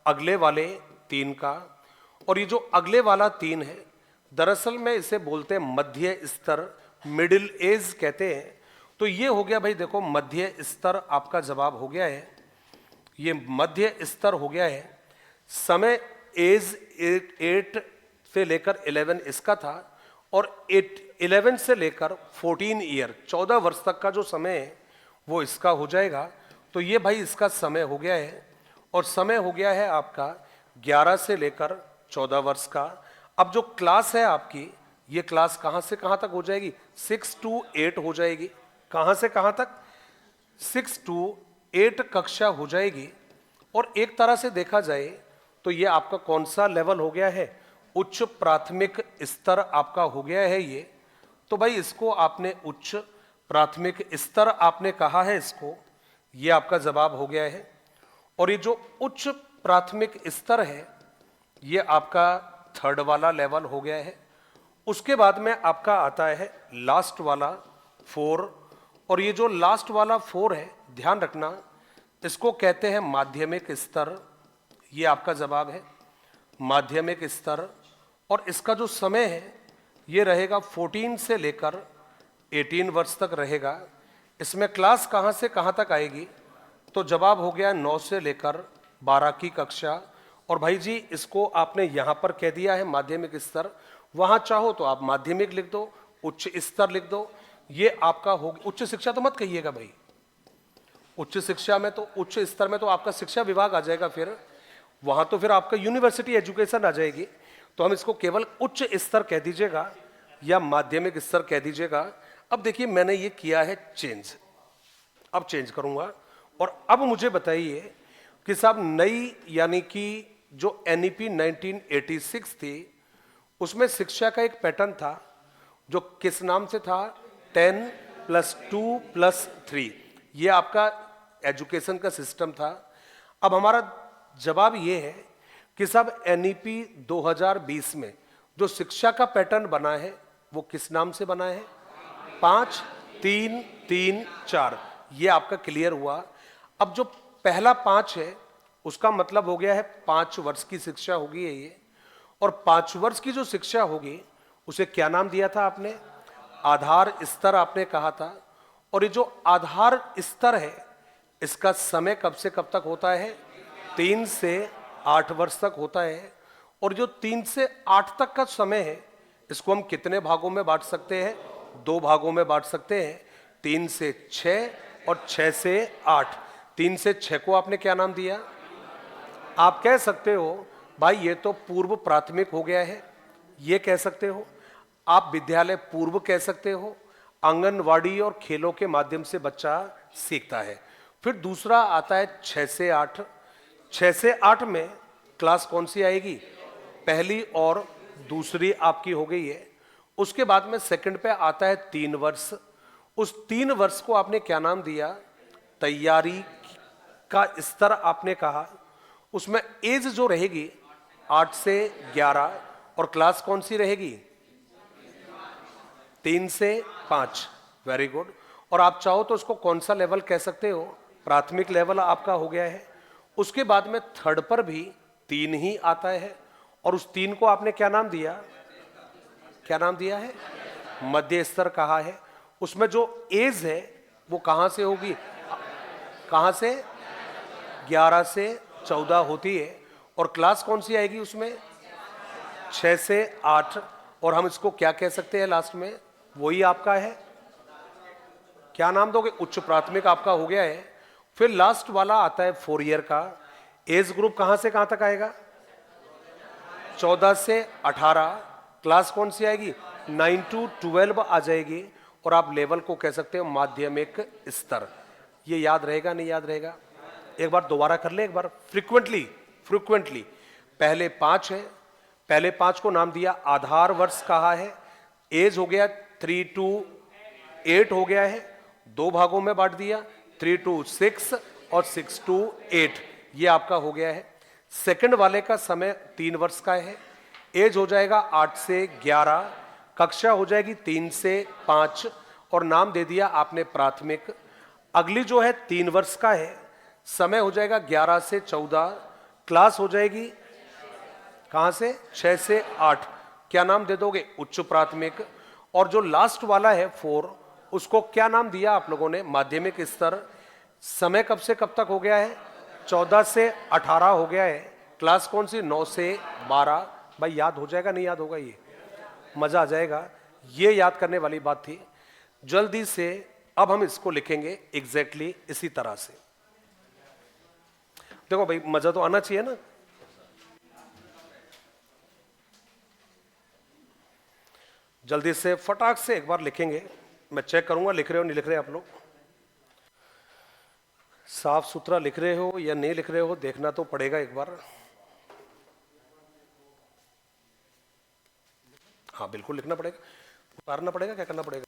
अगले वाले 3 का, और ये जो अगले वाला 3 है, दरअसल में इसे बोलते हैं मध्य स्तर, मिडिल एज कहते हैं। तो ये हो गया भाई, देखो मध्य स्तर आपका जवाब हो गया है, ये मध्य स्तर हो गया है। समय एज 8 से लेकर 11 इसका था, और 11 से लेकर 14 ईयर 14 वर्ष तक का जो समय है वो इसका हो जाएगा। तो ये भाई इसका समय हो गया है, और समय हो गया है आपका 11 से लेकर 14 वर्ष का। अब जो क्लास है आपकी, ये क्लास कहाँ से कहाँ तक हो जाएगी? 6 to 8 हो जाएगी। कहाँ से कहाँ तक? 6 to 8 कक्षा हो जाएगी। और एक तरह से देखा जाए तो ये आपका कौन सा लेवल हो गया है? उच्च प्राथमिक स्तर आपका हो गया है ये। तो भाई इसको आपने उच्च प्राथमिक स्तर आपने कहा है इसको, ये आपका जवाब हो गया है। और ये जो उच्च प्राथमिक स्तर है, ये आपका 3rd वाला लेवल हो गया है। उसके बाद में आपका आता है लास्ट वाला 4, और ये जो लास्ट वाला 4 है, ध्यान रखना, इसको कहते हैं माध्यमिक स्तर। ये आपका जवाब है माध्यमिक स्तर। और इसका जो समय है ये रहेगा 14 से लेकर 18 वर्ष तक रहेगा। इसमें क्लास कहाँ से कहाँ तक आएगी? तो जवाब हो गया 9 से लेकर 12 की कक्षा। और भाई जी इसको आपने यहाँ पर कह दिया है माध्यमिक स्तर, वहाँ चाहो तो आप माध्यमिक लिख दो, उच्च स्तर लिख दो, ये आपका हो। उच्च शिक्षा तो मत कहिएगा भाई, उच्च शिक्षा में तो, उच्च स्तर में तो आपका शिक्षा विभाग आ जाएगा, फिर वहाँ तो फिर आपका यूनिवर्सिटी एजुकेशन आ जाएगी। तो हम इसको केवल उच्च स्तर कह दीजिएगा या माध्यमिक स्तर कह दीजिएगा। अब देखिए मैंने ये किया है चेंज, अब चेंज करूंगा। और अब मुझे बताइए कि साहब नई यानी कि जो एनईपी 1986 थी, उसमें शिक्षा का एक पैटर्न था जो किस नाम से था? 10+2+3, ये आपका एजुकेशन का सिस्टम था। अब हमारा जवाब ये है कि साहब एनईपी 2020 में जो शिक्षा का पैटर्न बना है वो किस नाम से बना है? 5-3-3-4, ये आपका क्लियर हुआ। अब जो पहला 5 है उसका मतलब हो गया है 5 वर्ष की शिक्षा होगी ये, और 5 वर्ष की जो शिक्षा होगी उसे क्या नाम दिया था आपने? आधार स्तर आपने कहा था। और ये जो आधार स्तर है इसका समय कब से कब तक होता है? 3 से 8 वर्ष तक होता है। और जो 3 से 8 तक का समय है इसको हम कितने भागों में बांट सकते हैं? 2 भागों में बांट सकते हैं, 3 से 6 और 6 से 8। 3 से 6 को आपने क्या नाम दिया? आप कह सकते हो भाई ये तो पूर्व प्राथमिक हो गया है, ये कह सकते हो। आप विद्यालय पूर्व कह सकते हो। आंगनवाड़ी और खेलों के माध्यम से बच्चा सीखता है। फिर दूसरा आता है 6 से 8। 6 से 8 में क्लास कौन सी आएगी? पहली और दूसरी आपकी हो गई है। उसके बाद में सेकंड पे आता है 3 वर्ष। उस 3 वर्ष को आपने क्या नाम दिया? तैयारी का स्तर आपने कहा। उसमें एज जो रहेगी 8 से 11, और क्लास कौन सी रहेगी? 3 से 5। Very good. और आप चाहो तो उसको कौन सा लेवल कह सकते हो? प्राथमिक लेवल आपका हो गया है। उसके बाद में थर्ड पर भी 3 ही आता है, और उस 3 को आपने क्या नाम दिया? क्या नाम दिया है? मध्य स्तर कहा है। उसमें जो एज है वो कहां से होगी? कहां से? 11 से 14 होती है। और क्लास कौन सी आएगी उसमें? 6 से 8। और हम इसको क्या कह सकते हैं लास्ट में? वही आपका है, क्या नाम दोगे? उच्च प्राथमिक आपका हो गया है। फिर लास्ट वाला आता है 4 ईयर का। एज ग्रुप कहां से कहां तक आएगा? 14 से 18। क्लास कौन सी आएगी? 9 to 12 आ जाएगी। और आप लेवल को कह सकते हो माध्यमिक स्तर। ये याद रहेगा नहीं याद रहेगा? एक बार दोबारा कर ले, एक बार फ्रीक्वेंटली। फ्रीक्वेंटली पहले 5 है, पहले 5 को नाम दिया आधार वर्ष कहा है। एज हो गया 3 to 8 हो गया है, 2 भागों में बांट दिया, 3 to 6 और 6 to 8। ये आपका हो गया है। सेकंड वाले का समय 3 वर्ष का है। एज हो जाएगा 8 से 11, कक्षा हो जाएगी 3 से 5, और नाम दे दिया आपने प्राथमिक। अगली जो है 3 वर्ष का है, समय हो जाएगा 11 से 14, क्लास हो जाएगी कहां से? 6 से 8। क्या नाम दे दोगे? उच्च प्राथमिक। और जो लास्ट वाला है 4, उसको क्या नाम दिया आप लोगों ने? माध्यमिक स्तर। समय कब से कब तक हो गया है? 14 से 18 हो गया है। क्लास कौन सी? 9 से 12। भाई याद हो जाएगा नहीं याद होगा? ये मजा आ जाएगा। ये याद करने वाली बात थी। जल्दी से अब हम इसको लिखेंगे एग्जैक्टली इसी तरह से। देखो भाई, मजा तो आना चाहिए ना। जल्दी से फटाक से एक बार लिखेंगे। मैं चेक करूंगा लिख रहे हो नहीं लिख रहे आप लोग। साफ सुथरा लिख रहे हो या नहीं लिख रहे हो देखना तो पड़ेगा एक बार। हाँ बिल्कुल लिखना पड़ेगा। उतारना पड़ेगा, क्या करना पड़ेगा?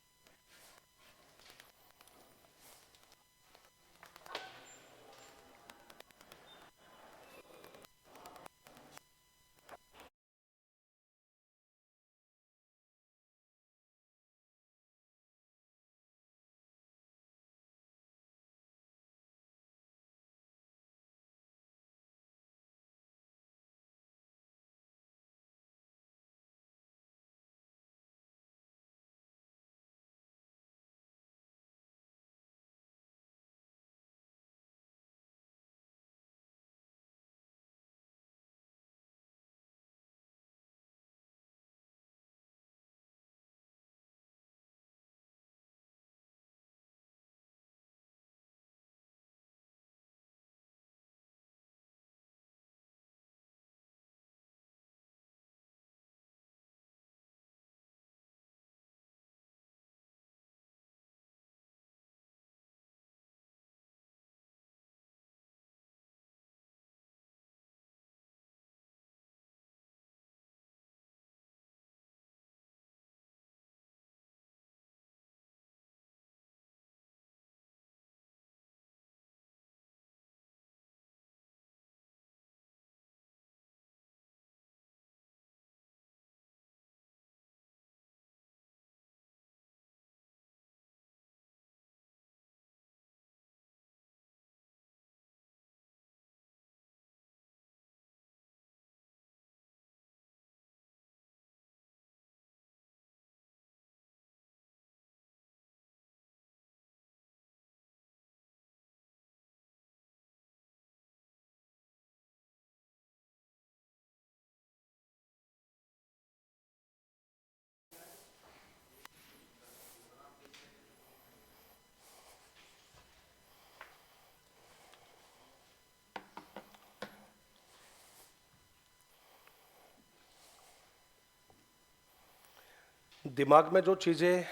दिमाग में जो चीज़ें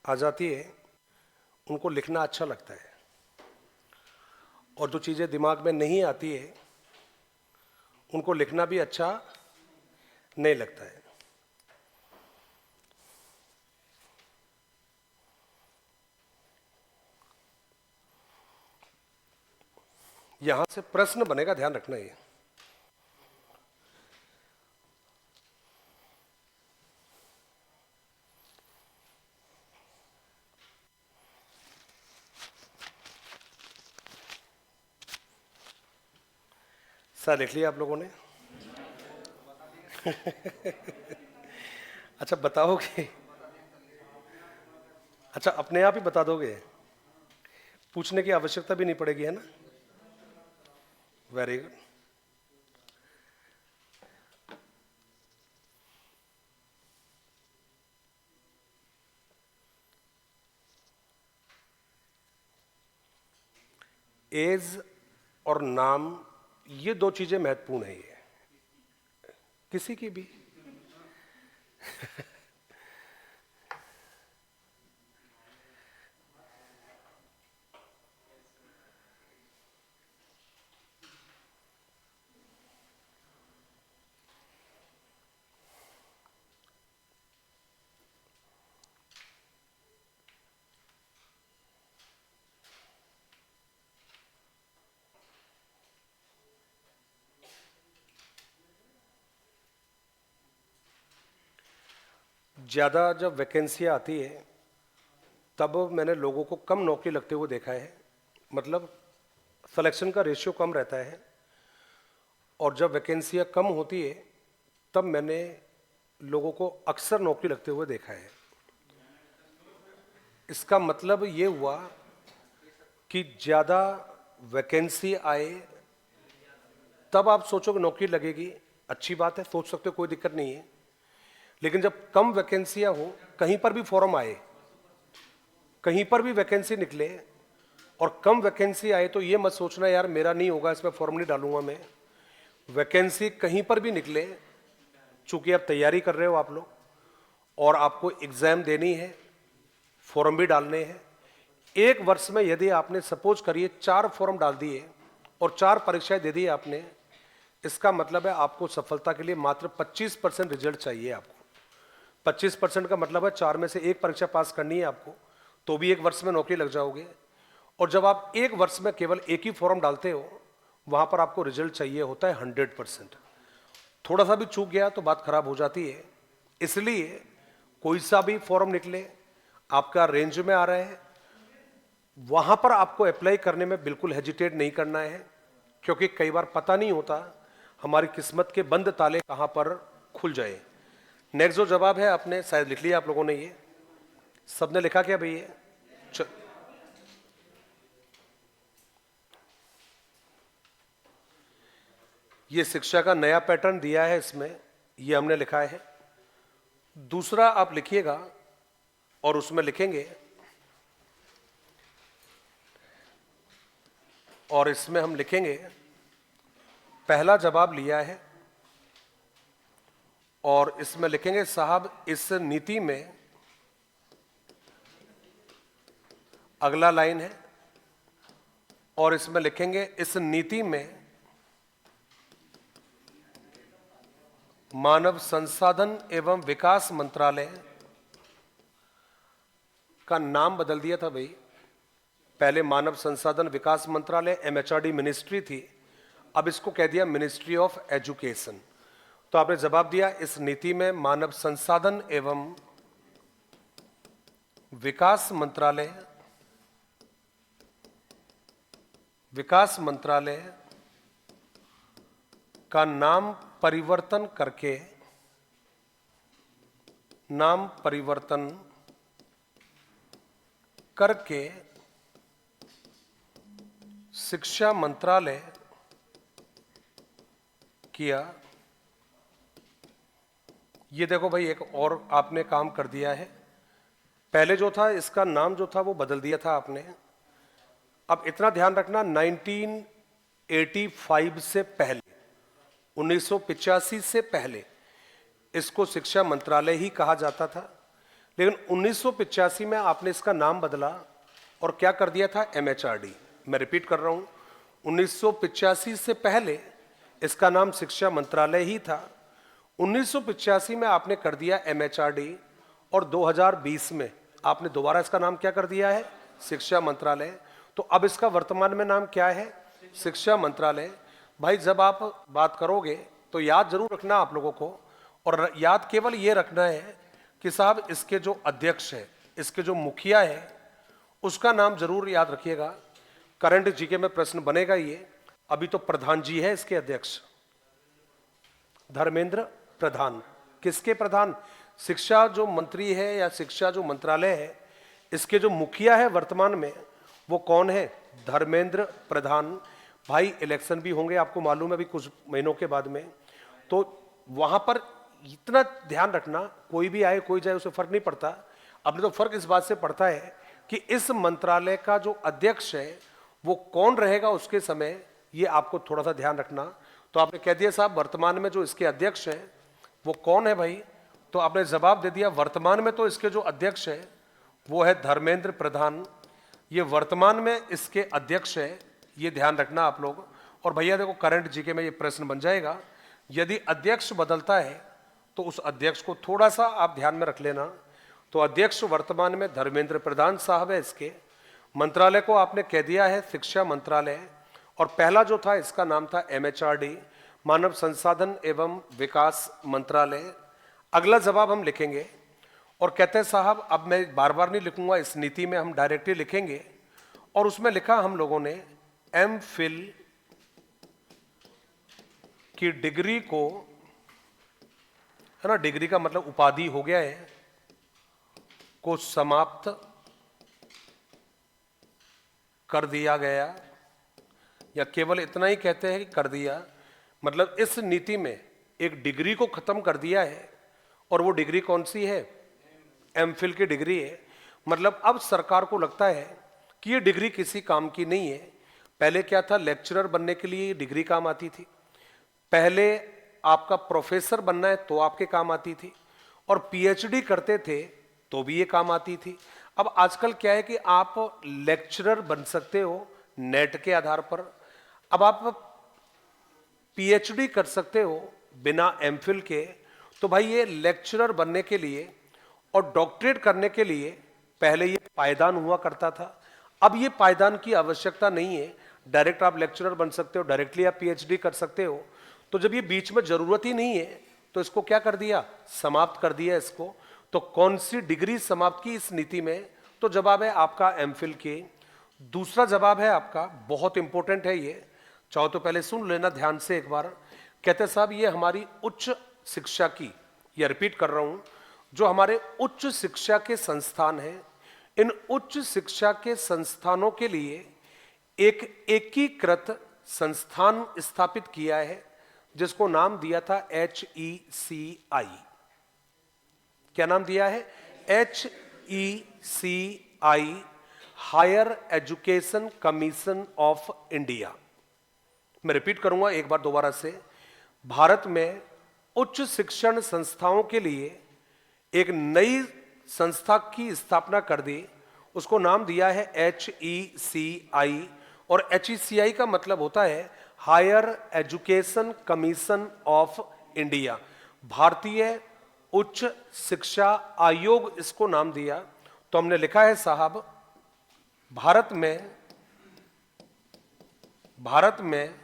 आ जाती है उनको लिखना अच्छा लगता है, और जो चीज़ें दिमाग में नहीं आती है उनको लिखना भी अच्छा नहीं लगता है। यहां से प्रश्न बनेगा, ध्यान रखना ये। सर लिख लिया आप लोगों ने? अच्छा बताओगे? अच्छा अपने आप ही बता दोगे, पूछने की आवश्यकता भी नहीं पड़ेगी, है ना? Very good. एज और नाम, ये दो चीजें महत्वपूर्ण है, ये किसी की भी। ज़्यादा जब वैकेंसियाँ आती है तब मैंने लोगों को कम नौकरी लगते हुए देखा है, मतलब सिलेक्शन का रेशियो कम रहता है, और जब वैकेंसियाँ कम होती है तब मैंने लोगों को अक्सर नौकरी लगते हुए देखा है। इसका मतलब ये हुआ कि ज़्यादा वैकेंसी आए तब आप सोचोगे नौकरी लगेगी, अच्छी बात है, सोच सकते हो, कोई दिक्कत नहीं है। लेकिन जब कम वैकेंसियां हो, कहीं पर भी फॉर्म आए, कहीं पर भी वैकेंसी निकले और कम वैकेंसी आए, तो ये मत सोचना यार मेरा नहीं होगा, इसमें फॉर्म नहीं डालूंगा मैं। वैकेंसी कहीं पर भी निकले, चूंकि आप तैयारी कर रहे हो आप लोग, और आपको एग्जाम देनी है, फॉर्म भी डालने हैं। एक वर्ष में यदि आपने सपोज करिए 4 फॉर्म डाल दिए और 4 परीक्षाएं दे दी आपने, इसका मतलब है आपको सफलता के लिए मात्र 25% रिजल्ट चाहिए आपको। 25% का मतलब है 4 में से 1 परीक्षा पास करनी है आपको, तो भी 1 वर्ष में नौकरी लग जाओगे। और जब आप 1 वर्ष में केवल 1 ही फॉर्म डालते हो, वहां पर आपको रिजल्ट चाहिए होता है 100%। थोड़ा सा भी चूक गया तो बात खराब हो जाती है। इसलिए कोई सा भी फॉर्म निकले, आपका रेंज में आ रहा है, वहां पर आपको अप्लाई करने में बिल्कुल हेजिटेट नहीं करना है, क्योंकि कई बार पता नहीं होता हमारी किस्मत के बंद ताले कहां पर खुल जाए। नेक्स्ट जो जवाब है आपने शायद लिख लिया आप लोगों ने, ये सबने लिखा क्या भैया? ये शिक्षा का नया पैटर्न दिया है, इसमें ये हमने लिखा है। दूसरा आप लिखिएगा और उसमें लिखेंगे, और इसमें हम लिखेंगे पहला जवाब लिया है, और इसमें लिखेंगे साहब इस नीति में, अगला लाइन है, और इसमें लिखेंगे इस नीति में मानव संसाधन एवं विकास मंत्रालय का नाम बदल दिया था भाई। पहले मानव संसाधन विकास मंत्रालय MHRD मिनिस्ट्री थी, अब इसको कह दिया मिनिस्ट्री ऑफ एजुकेशन। तो आपने जवाब दिया इस नीति में मानव संसाधन एवं विकास मंत्रालय का नाम परिवर्तन करके शिक्षा मंत्रालय किया। ये देखो भाई, एक और आपने काम कर दिया है। पहले जो था इसका नाम जो था वो बदल दिया था आपने। अब इतना ध्यान रखना, 1985 से पहले, 1985 से पहले इसको शिक्षा मंत्रालय ही कहा जाता था। लेकिन 1985 में आपने इसका नाम बदला और क्या कर दिया था, MHRD। मैं रिपीट कर रहा हूं, 1985 से पहले इसका नाम शिक्षा मंत्रालय ही था। 1985 में आपने कर दिया MHRD और 2020 में आपने दोबारा इसका नाम क्या कर दिया है, शिक्षा मंत्रालय। तो अब इसका वर्तमान में नाम क्या है, शिक्षा मंत्रालय। भाई जब आप बात करोगे तो याद जरूर रखना आप लोगों को, और याद केवल ये रखना है कि साहब इसके जो अध्यक्ष है, इसके जो मुखिया है, उसका नाम जरूर याद रखिएगा। करंट जीके में प्रश्न बनेगा ये। अभी तो प्रधान जी है इसके अध्यक्ष, धर्मेंद्र प्रधान। किसके प्रधान, शिक्षा जो मंत्री है या शिक्षा जो मंत्रालय है, इसके जो मुखिया है वर्तमान में वो कौन है, धर्मेंद्र प्रधान। भाई इलेक्शन भी होंगे आपको मालूम है अभी कुछ महीनों के बाद में, तो वहां पर इतना ध्यान रखना, कोई भी आए कोई जाए उसे फर्क नहीं पड़ता। अपने तो फर्क इस बात से पड़ता है कि इस मंत्रालय का जो अध्यक्ष है वो कौन रहेगा उसके समय, ये आपको थोड़ा सा ध्यान रखना। तो आपने कह दिया साहब वर्तमान में जो इसके अध्यक्ष है वो कौन है भाई, तो आपने जवाब दे दिया वर्तमान में तो इसके जो अध्यक्ष है वो है धर्मेंद्र प्रधान। ये वर्तमान में इसके अध्यक्ष है, ये ध्यान रखना आप लोग। और भैया देखो करंट जीके में ये प्रश्न बन जाएगा, यदि अध्यक्ष बदलता है तो उस अध्यक्ष को थोड़ा सा आप ध्यान में रख लेना। तो अध्यक्ष वर्तमान में धर्मेंद्र प्रधान साहब है इसके। मंत्रालय को आपने कह दिया है शिक्षा मंत्रालय, और पहला जो था इसका नाम था MHRD, मानव संसाधन एवं विकास मंत्रालय। अगला जवाब हम लिखेंगे और कहते हैं साहब, अब मैं बार बार नहीं लिखूंगा, इस नीति में हम डायरेक्टली लिखेंगे। और उसमें लिखा हम लोगों ने MPhil की डिग्री को, है ना, डिग्री का मतलब उपाधि हो गया है, को समाप्त कर दिया गया, या केवल इतना ही कहते हैं कि कर दिया, मतलब इस नीति में एक डिग्री को खत्म कर दिया है। और वो डिग्री कौन सी है, MPhil की डिग्री है। मतलब अब सरकार को लगता है कि ये डिग्री किसी काम की नहीं है। पहले क्या था, लेक्चरर बनने के लिए ये डिग्री काम आती थी, पहले आपका प्रोफेसर बनना है तो आपके काम आती थी, और PhD करते थे तो भी ये काम आती थी। अब आजकल क्या है कि आप लेक्चरर बन सकते हो नेट के आधार पर, अब आप PhD कर सकते हो बिना MPhil के। तो भाई ये लेक्चरर बनने के लिए और डॉक्टरेट करने के लिए पहले ये पायदान हुआ करता था, अब ये पायदान की आवश्यकता नहीं है, डायरेक्ट आप लेक्चरर बन सकते हो, डायरेक्टली आप PhD कर सकते हो। तो जब ये बीच में जरूरत ही नहीं है तो इसको क्या कर दिया, समाप्त कर दिया इसको। तो कौन सी डिग्री समाप्त की इस नीति में, तो जवाब है आपका MPhil की। दूसरा जवाब है आपका, बहुत इंपॉर्टेंट है ये, चाहो तो पहले सुन लेना ध्यान से एक बार। कहते साहब ये हमारी उच्च शिक्षा की, ये रिपीट कर रहा हूं, जो हमारे उच्च शिक्षा के संस्थान हैं, इन उच्च शिक्षा के संस्थानों के लिए एक एकीकृत संस्थान स्थापित किया है जिसको नाम दिया था HECI। क्या नाम दिया है, HECI, higher education commission of India. मैं रिपीट करूंगा एक बार दोबारा से, भारत में उच्च शिक्षण संस्थाओं के लिए एक नई संस्था की स्थापना कर दी, उसको नाम दिया है HECI। और HECI का मतलब होता है higher education commission of India, भारतीय उच्च शिक्षा आयोग इसको नाम दिया। तो हमने लिखा है साहब, भारत में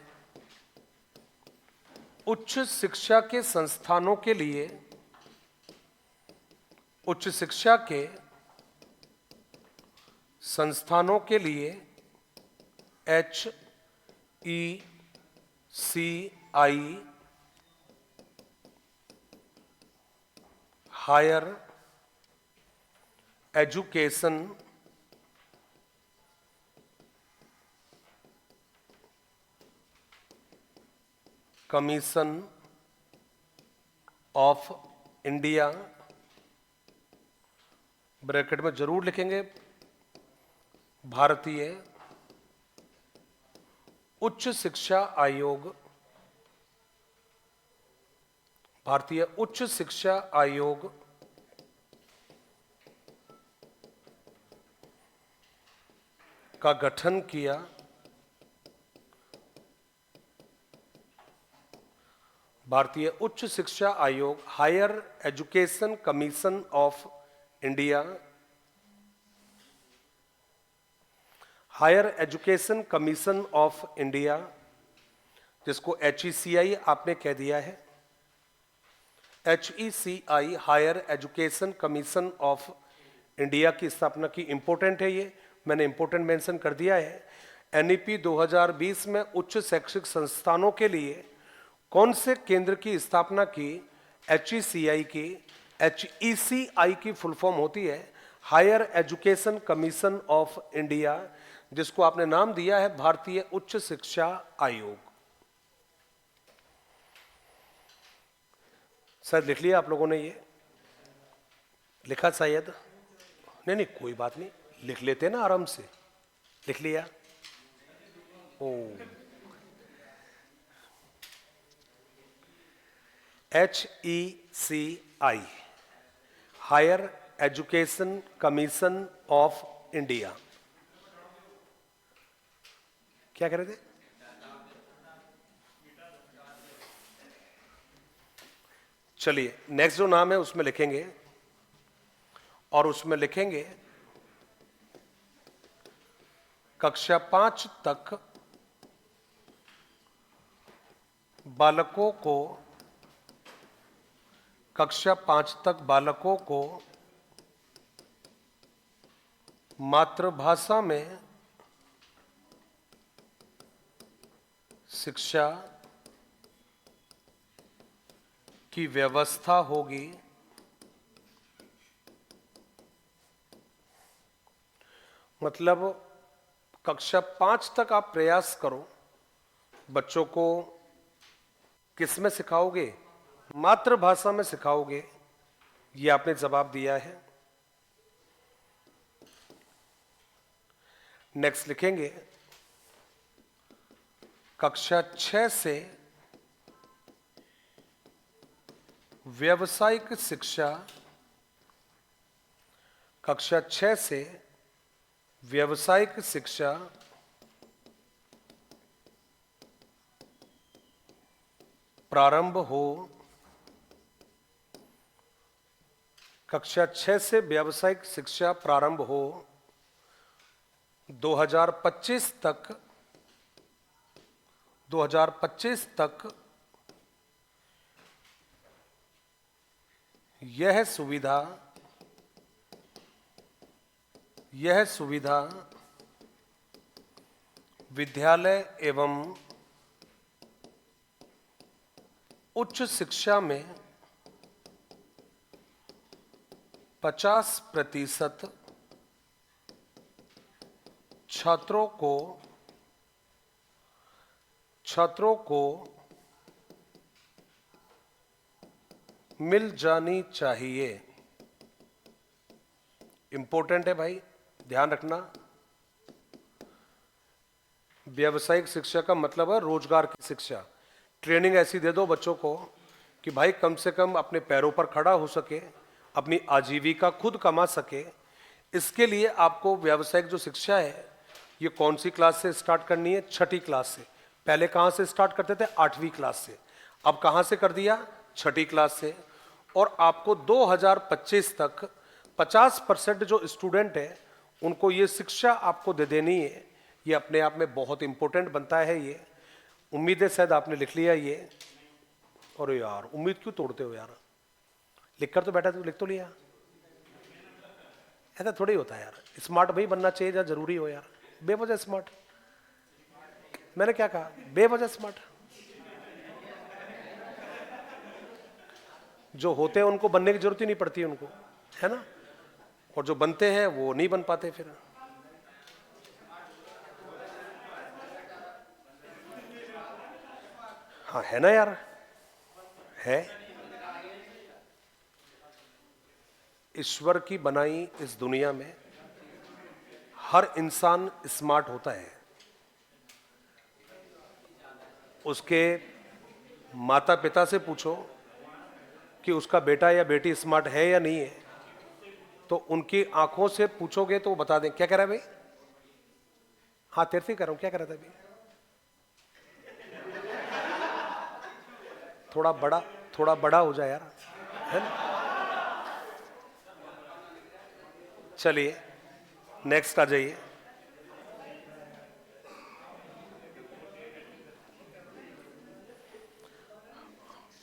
उच्च शिक्षा के संस्थानों के लिए, उच्च शिक्षा के संस्थानों के लिए HECI, higher education commission of India, bracket में जरूर लिखेंगे भारतीय उच्च शिक्षा आयोग, भारतीय उच्च शिक्षा आयोग का गठन किया। भारतीय उच्च शिक्षा आयोग, higher education commission of India, higher education commission of India, जिसको HECI आपने कह दिया है। HECI, higher education commission of India की स्थापना की। इंपॉर्टेंट है ये, मैंने इंपॉर्टेंट मेंशन कर दिया है। NEP 2020 में उच्च शैक्षिक संस्थानों के लिए कौन से केंद्र की स्थापना की? HECI की। HECI की फुल फॉर्म होती है higher education commission of India, जिसको आपने नाम दिया है भारतीय उच्च शिक्षा आयोग। शायद लिख लिया आप लोगों ने, ये लिखा शायद? नहीं नहीं, कोई बात नहीं, लिख लेते ना आराम से। लिख लिया? ओ, HECI, higher education commission of India. क्या कह रहे थे? चलिए, नेक्स्ट जो नाम है उसमें लिखेंगे, और उसमें लिखेंगे कक्षा 5 तक बालकों को, कक्षा 5 तक बालकों को मातृभाषा में शिक्षा की व्यवस्था होगी। मतलब कक्षा 5 तक आप प्रयास करो, बच्चों को किस में सिखाओगे? मातृभाषा में सिखाओगे, ये आपने जवाब दिया है। नेक्स्ट लिखेंगे कक्षा 6 से व्यावसायिक शिक्षा, कक्षा 6 से व्यावसायिक शिक्षा प्रारंभ हो। कक्षा 6 से व्यावसायिक शिक्षा प्रारंभ हो 2025 तक, 2025 तक यह सुविधा विद्यालय एवं उच्च शिक्षा में 50% छात्रों को मिल जानी चाहिए। इंपॉर्टेंट है भाई, ध्यान रखना। व्यावसायिक शिक्षा का मतलब है रोजगार की शिक्षा। ट्रेनिंग ऐसी दे दो बच्चों को कि भाई कम से कम अपने पैरों पर खड़ा हो सके, अपनी आजीविका खुद कमा सके। इसके लिए आपको व्यावसायिक जो शिक्षा है ये कौन सी क्लास से स्टार्ट करनी है? 6ठी क्लास से। पहले कहाँ से स्टार्ट करते थे? 8वीं क्लास से। अब कहाँ से कर दिया? 6ठी क्लास से। और आपको 2025 तक 50% जो स्टूडेंट है उनको ये शिक्षा आपको दे देनी है। ये अपने आप में बहुत इंपॉर्टेंट बनता है। ये उम्मीद है शायद आपने लिख लिया ये। और यार उम्मीद क्यों तोड़ते हो यार? लिख कर तो बैठा, तो लिख तो लिया। ऐसा थोड़ी होता है यार, स्मार्ट भाई बनना चाहिए जहाँ जरूरी हो यार। बेवजह स्मार्ट, मैंने क्या कहा? बेवजह स्मार्ट। जो होते हैं उनको बनने की जरूरत ही नहीं पड़ती उनको, है ना? और जो बनते हैं वो नहीं बन पाते फिर। हाँ है ना यार, है। ईश्वर की बनाई इस दुनिया में हर इंसान स्मार्ट होता है। उसके माता पिता से पूछो कि उसका बेटा या बेटी स्मार्ट है या नहीं है, तो उनकी आंखों से पूछोगे तो वो बता दें। क्या कह रहा है भाई? हाँ तेरे से कर रहा हूं, क्या कर रहा था अभी? थोड़ा बड़ा हो जाए यार, है ना? चलिए नेक्स्ट आ जाइए।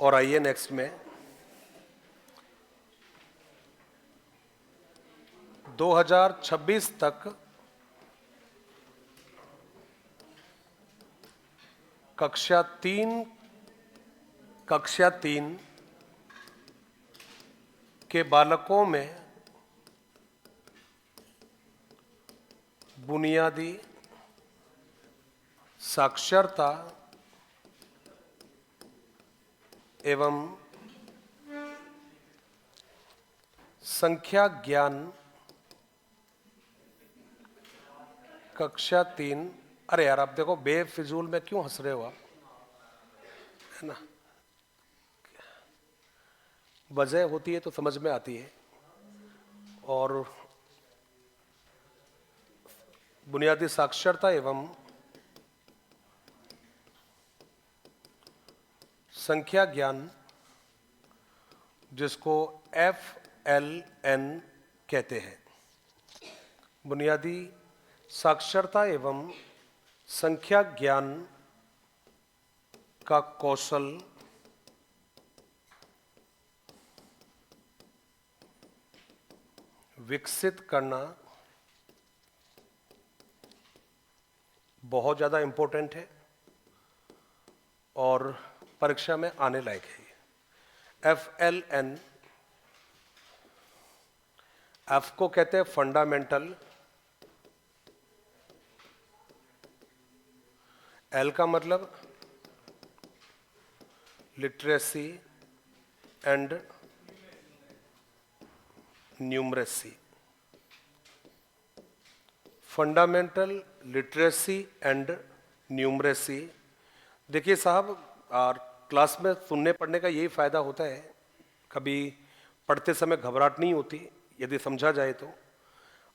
और आइए नेक्स्ट में 2026 तक कक्षा तीन के बालकों में बुनियादी साक्षरता एवं संख्या ज्ञान कक्षा तीन। अरे यार आप देखो, बेफिजूल में क्यों हंस रहे हो आप, है ना? वजह होती है तो समझ में आती है। और बुनियादी साक्षरता एवं संख्या ज्ञान, जिसको FLN कहते हैं, बुनियादी साक्षरता एवं संख्या ज्ञान का कौशल विकसित करना बहुत ज़्यादा इंपॉर्टेंट है और परीक्षा में आने लायक है। FLN, F को कहते हैं फंडामेंटल, L का मतलब literacy and numeracy. Fundamental, literacy and numeracy. देखिए साहब, और क्लास में सुनने पढ़ने का यही फायदा होता है, कभी पढ़ते समय घबराहट नहीं होती यदि समझा जाए तो।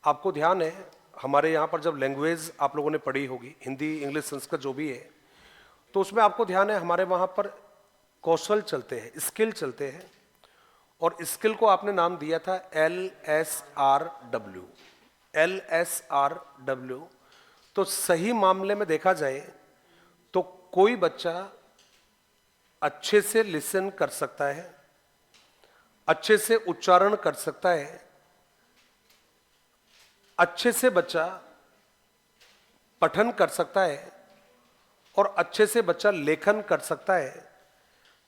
आपको ध्यान है हमारे यहाँ पर जब लैंग्वेज आप लोगों ने पढ़ी होगी, हिंदी इंग्लिश संस्कृत जो भी है, तो उसमें आपको ध्यान है हमारे वहाँ पर कौशल चलते हैं, स्किल चलते हैं। और स्किल को आपने नाम दिया था LSRW। LSRW। तो सही मामले में देखा जाए तो कोई बच्चा अच्छे से लिसन कर सकता है, अच्छे से उच्चारण कर सकता है, अच्छे से बच्चा पठन कर सकता है और अच्छे से बच्चा लेखन कर सकता है,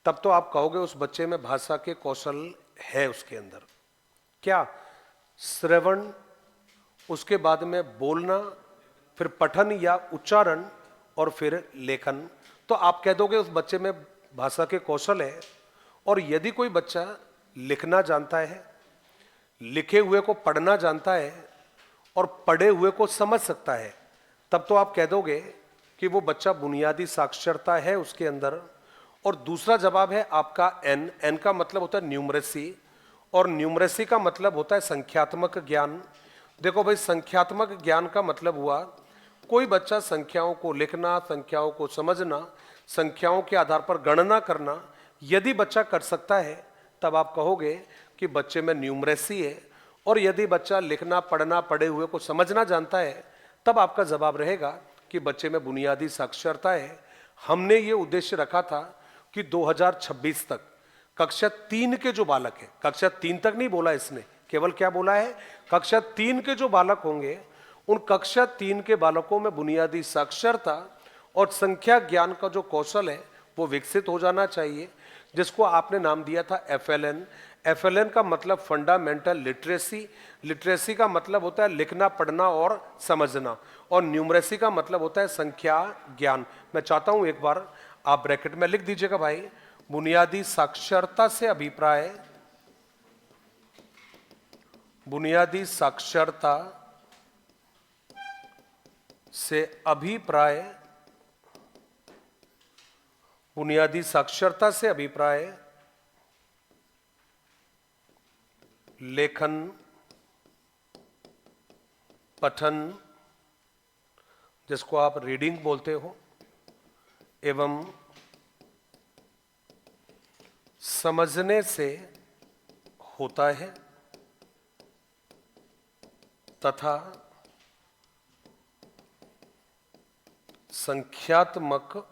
तब तो आप कहोगे उस बच्चे में भाषा के कौशल है उसके अंदर। क्या? श्रवण, उसके बाद में बोलना, फिर पठन या उच्चारण और फिर लेखन, तो आप कह दोगे उस बच्चे में भाषा के कौशल है। और यदि कोई बच्चा लिखना जानता है, लिखे हुए को पढ़ना जानता है और पढ़े हुए को समझ सकता है, तब तो आप कह दोगे कि वो बच्चा बुनियादी साक्षरता है उसके अंदर। और दूसरा जवाब है आपका एन। एन का मतलब होता है न्यूमरेसी, और न्यूमरेसी का मतलब होता है संख्यात्मक ज्ञान। देखो भाई, संख्यात्मक ज्ञान का मतलब हुआ कोई बच्चा संख्याओं को लिखना, संख्याओं को समझना, संख्याओं के आधार पर गणना करना यदि बच्चा कर सकता है, तब आप कहोगे कि बच्चे में न्यूमरेसी है। और यदि बच्चा लिखना, पढ़ना, पढ़े हुए को समझना जानता है, तब आपका जवाब रहेगा कि बच्चे में बुनियादी साक्षरता है। हमने ये उद्देश्य रखा था कि 2026 तक कक्षा 3 के जो बालक हैं, कक्षा 3 तक नहीं बोला इसने, केवल क्या बोला है, कक्षा 3 के जो बालक होंगे, उन कक्षा 3 के बालकों में बुनियादी साक्षरता और संख्या ज्ञान का जो कौशल है वो विकसित हो जाना चाहिए, जिसको आपने नाम दिया था FLN। FLN का मतलब फंडामेंटल लिटरेसी, लिटरेसी का मतलब होता है लिखना, पढ़ना और समझना, और न्यूमरेसी का मतलब होता है संख्या ज्ञान। मैं चाहता हूं एक बार आप ब्रैकेट में लिख दीजिएगा भाई, बुनियादी साक्षरता से अभिप्राय, बुनियादी साक्षरता से अभिप्राय, बुनियादी साक्षरता से अभिप्राय लेखन, पठन, जिसको आप रीडिंग बोलते हो, एवं समझने से होता है तथा संख्यात्मक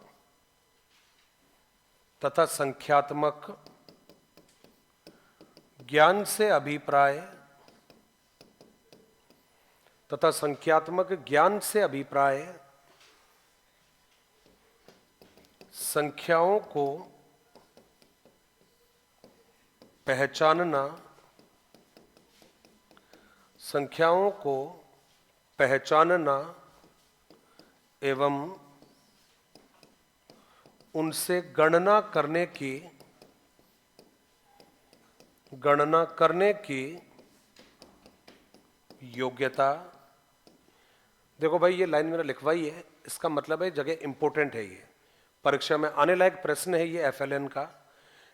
ज्ञान से अभिप्राय तथा संख्यात्मक ज्ञान से अभिप्राय संख्याओं को पहचानना एवं उनसे गणना करने की योग्यता। देखो भाई, ये लाइन मेरा लिखवाई है, इसका मतलब है जगह इंपॉर्टेंट है, ये परीक्षा में आने लायक प्रश्न है ये एफएलएन का।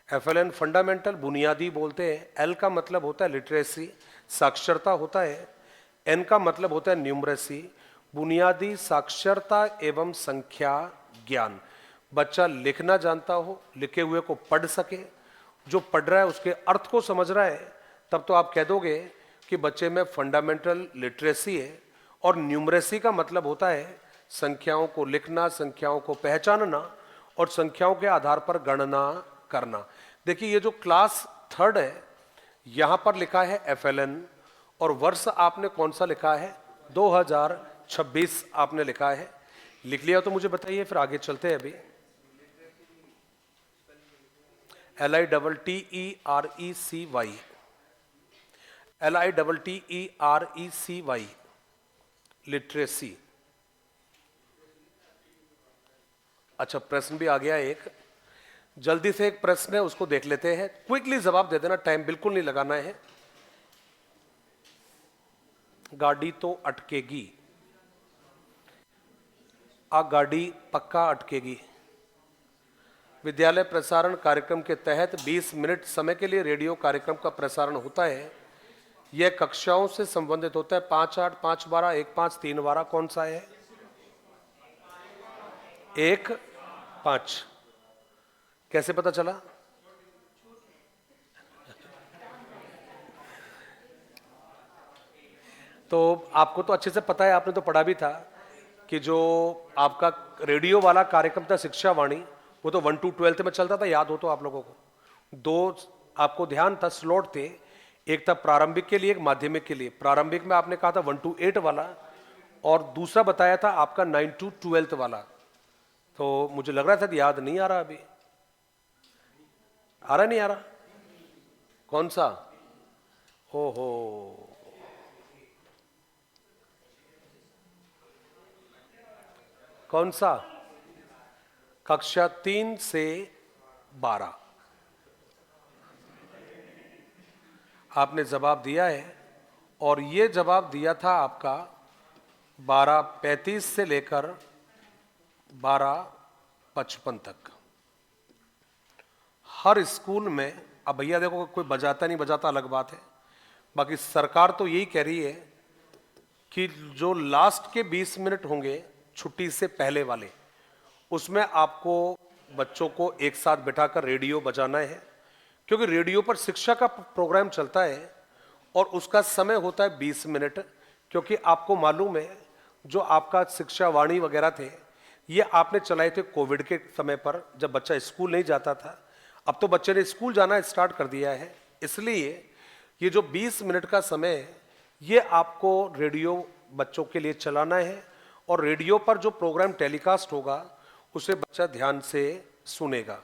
एफएलएन फंडामेंटल बुनियादी बोलते हैं, एल का मतलब होता है लिटरेसी साक्षरता होता है, एन का मतलब होता है न्यूमरेसी बुनियादी साक्षरता एवं संख्या ज्ञान। बच्चा लिखना जानता हो, लिखे हुए को पढ़ सके, जो पढ़ रहा है उसके अर्थ को समझ रहा है, तब तो आप कह दोगे कि बच्चे में फंडामेंटल लिटरेसी है। और न्यूमरेसी का मतलब होता है संख्याओं को लिखना, संख्याओं को पहचानना और संख्याओं के आधार पर गणना करना। देखिए, ये जो क्लास 3rd है, यहां पर लिखा है एफएलएन और वर्ष आपने कौन सा लिखा है, 2026 आपने लिखा है। लिख लिया तो मुझे बताइए, फिर आगे चलते हैं। अभी LITTERECY लिटरेसी। अच्छा, प्रश्न भी आ गया एक, जल्दी से एक प्रश्न है उसको देख लेते हैं, क्विकली जवाब दे देना, टाइम बिल्कुल नहीं लगाना है। गाड़ी तो अटकेगी, गाड़ी पक्का अटकेगी। विद्यालय प्रसारण कार्यक्रम के तहत 20 मिनट समय के लिए रेडियो कार्यक्रम का प्रसारण होता है। यह कक्षाओं से संबंधित होता है, 5, 8, 5, 12, 1, 5, 3, 12। कौन सा है? 1, 5। कैसे पता चला? तो आपको तो अच्छे से पता है, आपने तो पढ़ा भी था कि जो आपका रेडियो वाला कार्यक्रम था शिक्षा वाणी, वो तो 1 to 12th में चलता था, याद हो तो आप लोगों को। 2 आपको ध्यान था स्लॉट थे, एक था प्रारंभिक के लिए, एक माध्यमिक के लिए। प्रारंभिक में आपने कहा था 1 to 8 वाला, और दूसरा बताया था आपका 9 to 12th वाला। तो मुझे लग रहा था कि याद नहीं आ रहा, अभी आ रहा नहीं आ रहा? कौन सा? हो कौन सा? कक्षा 3 से 12 आपने जवाब दिया है, और ये जवाब दिया था आपका 12:35 से लेकर 12:55 तक। हर स्कूल में, अब भैया देखो, कोई बजाता नहीं बजाता अलग बात है, बाकी सरकार तो यही कह रही है कि जो लास्ट के 20 मिनट होंगे छुट्टी से पहले वाले, उसमें आपको बच्चों को एक साथ बिठाकर रेडियो बजाना है, क्योंकि रेडियो पर शिक्षा का प्रोग्राम चलता है और उसका समय होता है 20 मिनट। क्योंकि आपको मालूम है, जो आपका शिक्षा वाणी वगैरह थे, ये आपने चलाए थे कोविड के समय पर, जब बच्चा स्कूल नहीं जाता था। अब तो बच्चे ने स्कूल जाना स्टार्ट कर दिया है, इसलिए ये जो 20 मिनट का समय है, ये आपको रेडियो बच्चों के लिए चलाना है, और रेडियो पर जो प्रोग्राम टेलीकास्ट होगा उसे बच्चा ध्यान से सुनेगा।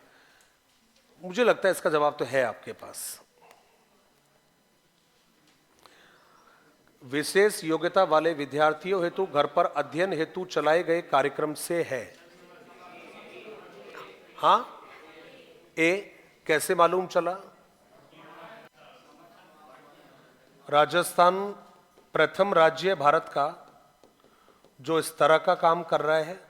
मुझे लगता है इसका जवाब तो है आपके पास। विशेष योग्यता वाले विद्यार्थियों हेतु घर पर अध्ययन हेतु चलाए गए कार्यक्रम से है। हाँ, ए। कैसे मालूम चला? राजस्थान प्रथम राज्य भारत का जो इस तरह का काम कर रहा है।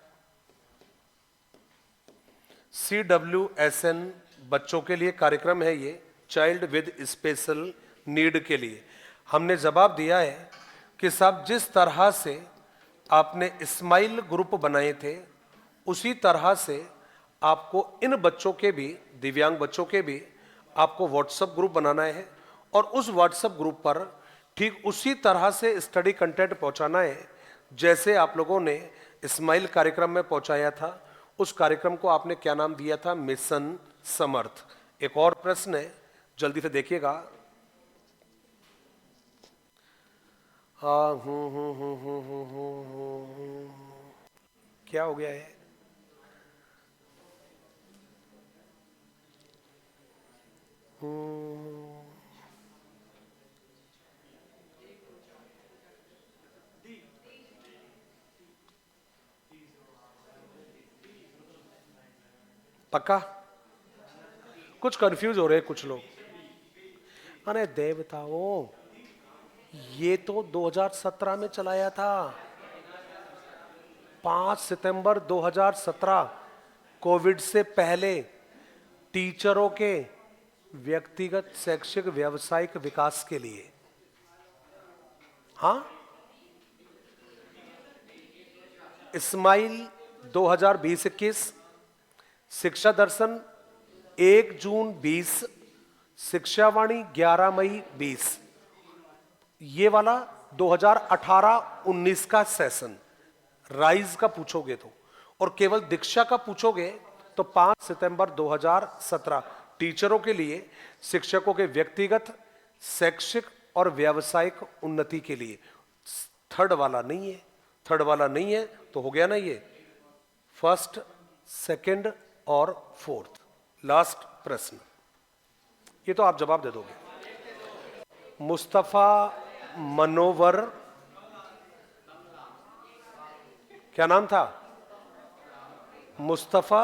CWSN बच्चों के लिए कार्यक्रम है, ये चाइल्ड विद स्पेशल नीड के लिए। हमने जवाब दिया है कि साहब, जिस तरह से आपने स्माइल ग्रुप बनाए थे, उसी तरह से आपको इन बच्चों के भी, दिव्यांग बच्चों के भी आपको व्हाट्सएप ग्रुप बनाना है और उस व्हाट्सएप ग्रुप पर ठीक उसी तरह से स्टडी कंटेंट पहुंचाना है जैसे आप लोगों ने स्माइल कार्यक्रम में पहुंचाया था। उस कार्यक्रम को आपने क्या नाम दिया था? मिशन समर्थ। एक और प्रश्न है, जल्दी से देखिएगा। क्या हो गया है? पक्का? कुछ कंफ्यूज हो रहे हैं कुछ लोग। अरे देवताओं, ये तो 2017 में चलाया था। 5 सितंबर 2017, कोविड से पहले टीचरों के व्यक्तिगत शैक्षिक व्यावसायिक विकास के लिए। हाँ, स्माइल 2020-21, शिक्षा दर्शन 1 जून 20, शिक्षावाणी 11 मई 20। ये वाला 2018-19 का सेशन राइज का पूछोगे तो, और केवल दीक्षा का पूछोगे तो 5 सितंबर 2017 टीचरों के लिए, शिक्षकों के व्यक्तिगत शैक्षिक और व्यावसायिक उन्नति के लिए। थर्ड वाला नहीं है, थर्ड वाला नहीं है तो हो गया ना ये फर्स्ट, सेकंड और फोर्थ। लास्ट प्रश्न, ये तो आप जवाब दे दोगे। मुस्तफा मनोवर, क्या नाम था? मुस्तफा,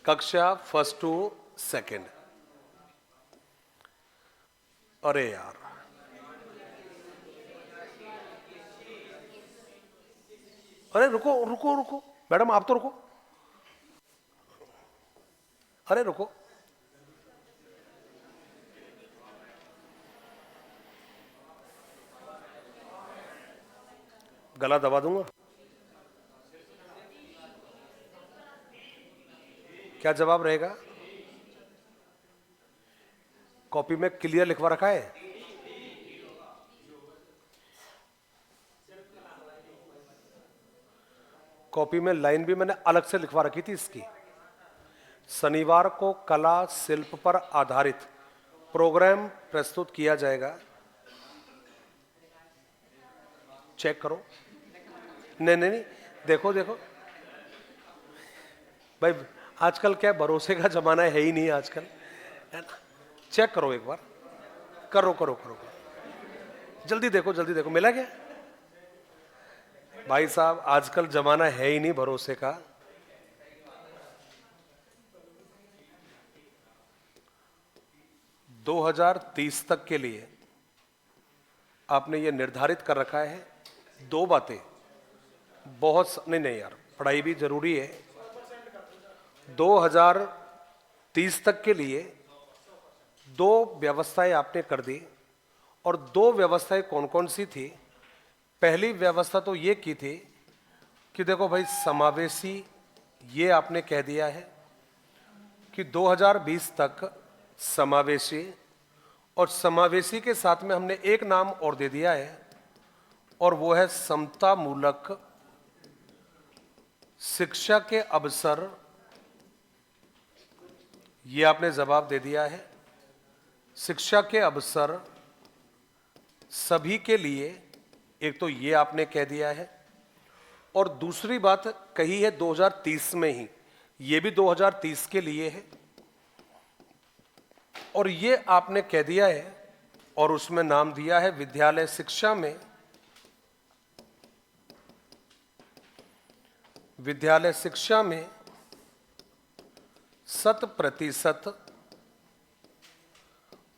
कक्षा फर्स्ट टू सेकंड। अरे यार, अरे रुको रुको रुको मैडम, आप तो रुको। अरे रुको, गला दबा दूंगा। क्या जवाब रहेगा? कॉपी में क्लियर लिखवा रखा है? कॉपी में लाइन भी मैंने अलग से लिखवा रखी थी इसकी। शनिवार को कला शिल्प पर आधारित प्रोग्राम प्रस्तुत किया जाएगा। चेक करो। नहीं नहीं नहीं, देखो देखो भाई, आजकल क्या भरोसे का जमाना है ही नहीं आजकल, है ना? चेक करो एक बार, करो करो करो, जल्दी देखो जल्दी देखो, मिला क्या? भाई साहब, आजकल जमाना है ही नहीं भरोसे का। दो 2030 तक के लिए आपने ये निर्धारित कर रखा है। दो बातें बहुत, नहीं नहीं यार, पढ़ाई भी जरूरी है। 2030 तक के लिए 2 व्यवस्थाएं आपने कर दी, और 2 व्यवस्थाएं कौन कौन सी थी? पहली व्यवस्था तो ये की थी कि देखो भाई, समावेशी, ये आपने कह दिया है कि 2020 तक समावेशी, और समावेशी के साथ में हमने एक नाम और दे दिया है, और वो है समतामूलक शिक्षा के अवसर। ये आपने जवाब दे दिया है, शिक्षा के अवसर सभी के लिए, एक तो ये आपने कह दिया है। और दूसरी बात कही है 2030 में ही, ये भी 2030 के लिए है, और ये आपने कह दिया है, और उसमें नाम दिया है विद्यालय शिक्षा में, विद्यालय शिक्षा में 100%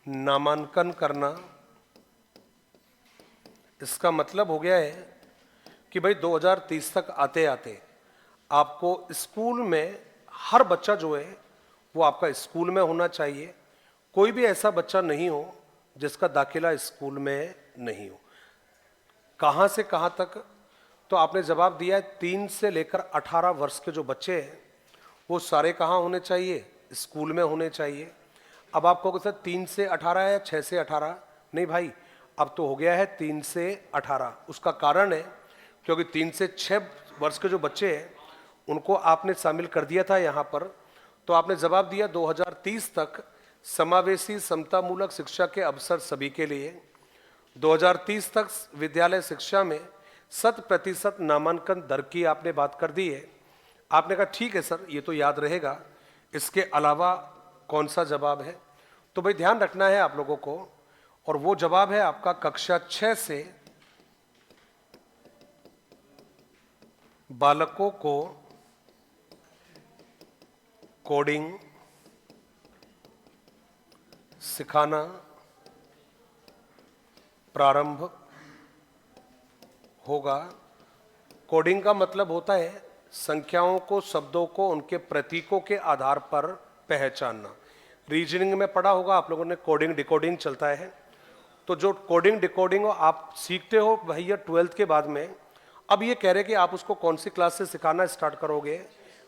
नामांकन करना। इसका मतलब हो गया है कि भाई 2030 तक आते आते आपको स्कूल में हर बच्चा जो है वो आपका स्कूल में होना चाहिए। कोई भी ऐसा बच्चा नहीं हो जिसका दाखिला स्कूल में नहीं हो। कहाँ से कहाँ तक, तो आपने जवाब दिया है 3 से लेकर 18 वर्ष के जो बच्चे हैं वो सारे कहाँ होने चाहिए, स्कूल में होने चाहिए। अब आप कहोगे सर 3 से 18 है या 6 से 18? नहीं भाई, अब तो हो गया है 3 से 18। उसका कारण है क्योंकि 3 से 6 वर्ष के जो बच्चे हैं उनको आपने शामिल कर दिया था यहाँ पर। तो आपने जवाब दिया 2030 तक समावेशी समतामूलक शिक्षा के अवसर सभी के लिए। 2030 तक विद्यालय शिक्षा में 100% नामांकन दर की आपने बात कर दी है। आपने कहा ठीक है सर, ये तो याद रहेगा, इसके अलावा कौन सा जवाब है? तो भाई ध्यान रखना है आप लोगों को, और वो जवाब है आपका कक्षा 6 से बालकों को कोडिंग सिखाना प्रारंभ होगा। कोडिंग का मतलब होता है संख्याओं को, शब्दों को उनके प्रतीकों के आधार पर पहचानना। रीजनिंग में पढ़ा होगा आप लोगों ने, कोडिंग डिकोडिंग चलता है। तो जो कोडिंग डिकोडिंग आप सीखते हो भैया 12th के बाद में, अब ये कह रहे कि आप उसको कौन सी क्लास से सिखाना स्टार्ट करोगे?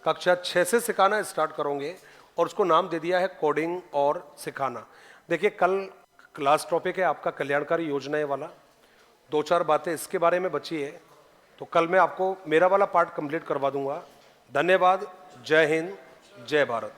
कक्षा 6 से सिखाना स्टार्ट करोगे, और उसको नाम दे दिया है कोडिंग और सिखाना। देखिए कल क्लास टॉपिक है आपका कल्याणकारी योजनाएं वाला, 2-4 बातें इसके बारे में बची है, तो कल मैं आपको मेरा वाला पार्ट कंप्लीट करवा दूंगा। धन्यवाद। जय हिंद, जय भारत।